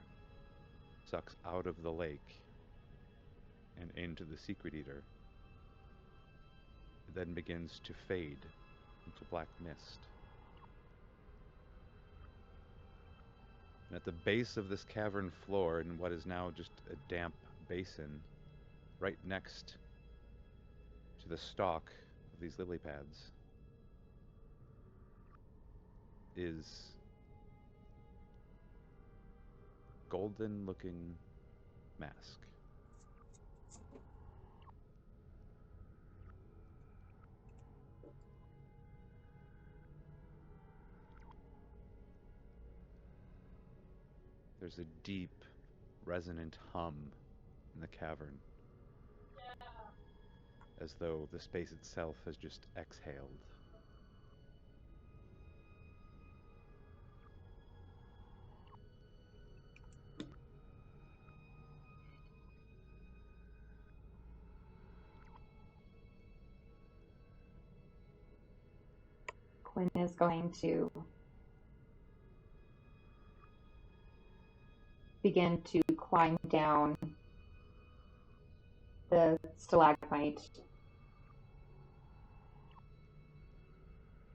sucks out of the lake and into the Secret Eater, it then begins to fade into black mist. And at the base of this cavern floor, in what is now just a damp basin, right next to the stalk of these lily pads, is golden-looking mask. There's a deep, resonant hum in the cavern, as though the space itself has just exhaled. Quinn is going to begin to climb down the stalagmite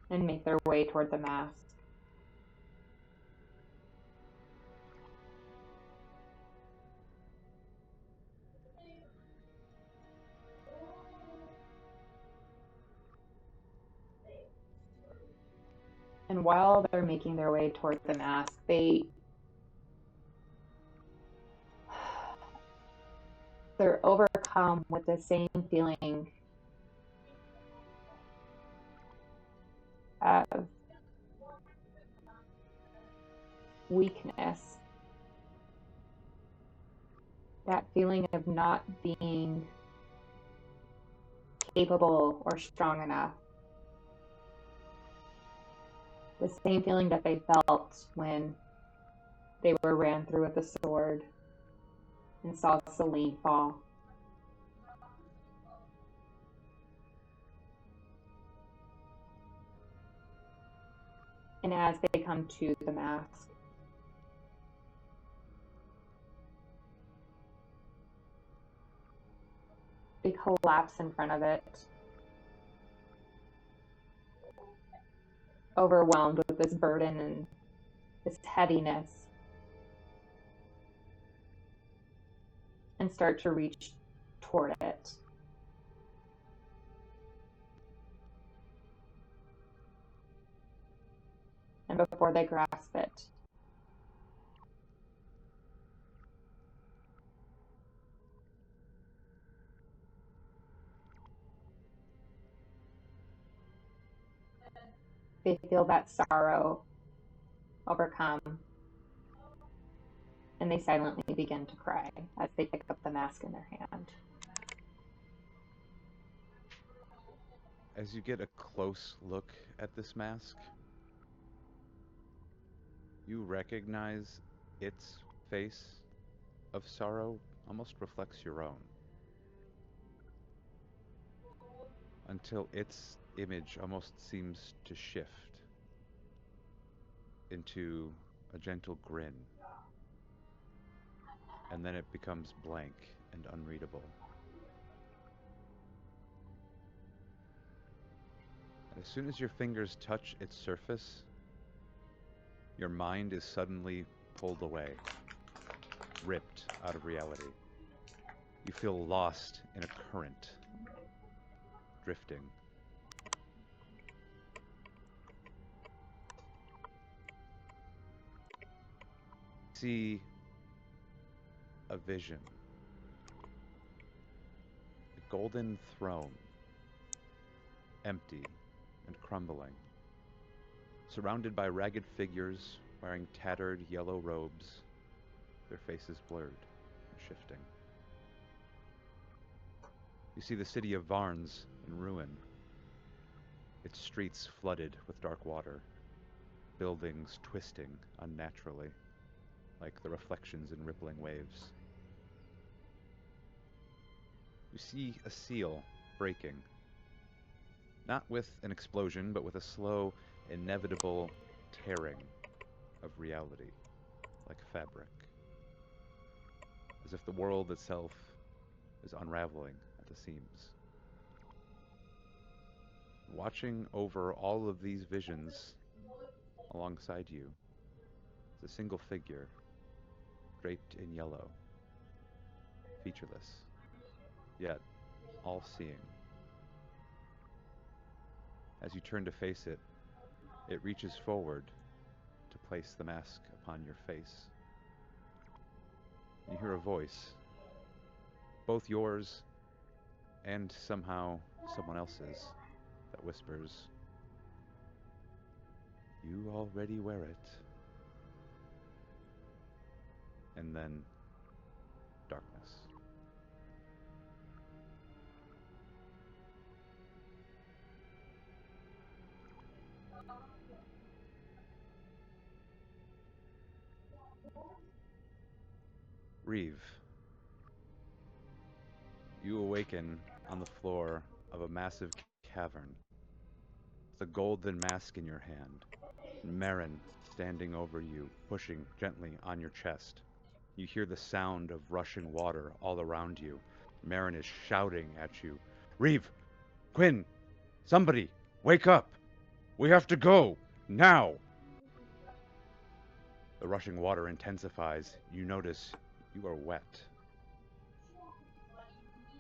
and make their way toward the mask. And while they're making their way toward the mask, they're overcome with the same feeling of weakness. That feeling of not being capable or strong enough. The same feeling that they felt when they were ran through with a sword and saw Celine fall. And as they come to the mask, they collapse in front of it, overwhelmed with this burden and this heaviness, and start to reach toward it. And before they grasp it, they feel that sorrow overcome, and they silently begin to cry as they pick up the mask in their hand. As you get a close look at this mask, you recognize its face of sorrow almost reflects your own, until its image almost seems to shift into a gentle grin, and then it becomes blank and unreadable. And as soon as your fingers touch its surface, your mind is suddenly pulled away, ripped out of reality. You feel lost in a current, drifting. See a vision. A golden throne, empty and crumbling, surrounded by ragged figures wearing tattered yellow robes, their faces blurred and shifting. You see the city of Varnes in ruin, its streets flooded with dark water, buildings twisting unnaturally, like the reflections in rippling waves. You see a seal breaking, Not with an explosion, but with a slow, inevitable tearing of reality, like fabric, as if the world itself is unraveling at the seams. Watching over all of these visions alongside you is a single figure, draped in yellow, featureless, yet all-seeing. As you turn to face it, it reaches forward to place the mask upon your face. You hear a voice, both yours and somehow someone else's, that whispers, "You already wear it." And then darkness. Reeve, you awaken on the floor of a massive cavern, with a golden mask in your hand, and Marin standing over you, pushing gently on your chest. You hear the sound of rushing water all around you. Marin is shouting at you, "Reeve! Quinn! Somebody! Wake up! We have to go! Now!" The rushing water intensifies. You notice you are wet.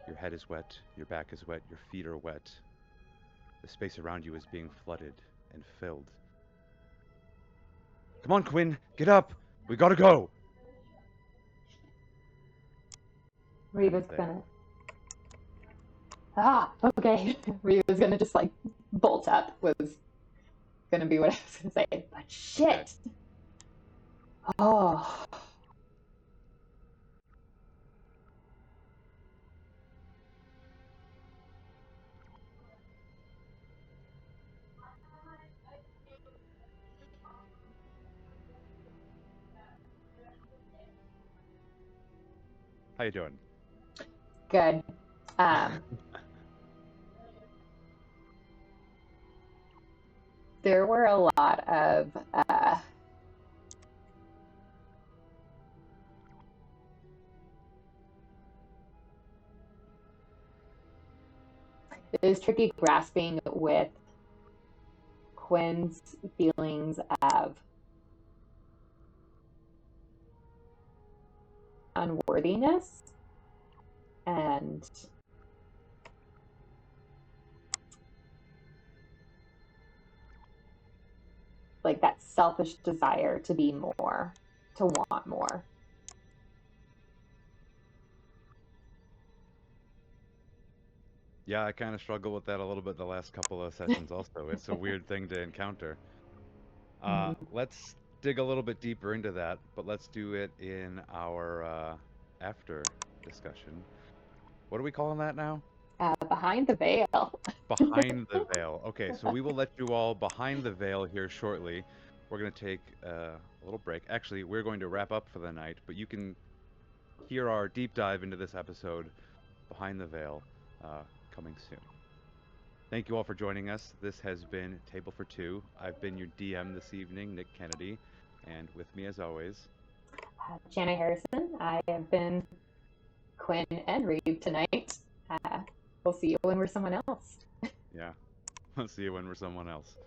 Your head is wet, your back is wet, your feet are wet. The space around you is being flooded and filled. "Come on, Quinn! Get up! We gotta go!" Reva's gonna. Okay. Reva's gonna just like bolt up, was gonna be what I was gonna say. But shit! Oh. How you doing? Good. There were a lot of it is tricky grasping with Quinn's feelings of unworthiness and like that selfish desire to be more, to want more. Yeah, I kind of struggle with that a little bit the last couple of sessions also. It's a weird thing to encounter. Let's dig a little bit deeper into that, but let's do it in our after discussion. What are we calling that now? Behind the veil. Behind the veil. Okay, so we will let you all behind the veil here shortly. We're going to take a little break. Actually, we're going to wrap up for the night, but you can hear our deep dive into this episode, Behind the Veil, coming soon. Thank you all for joining us. This has been Table for Two. I've been your DM this evening, Nick Kennedy, and with me as always, Janna Harrison. I have been Quinn and Reeve tonight. We'll see you when we're someone else. Yeah, we'll see you when we're someone else.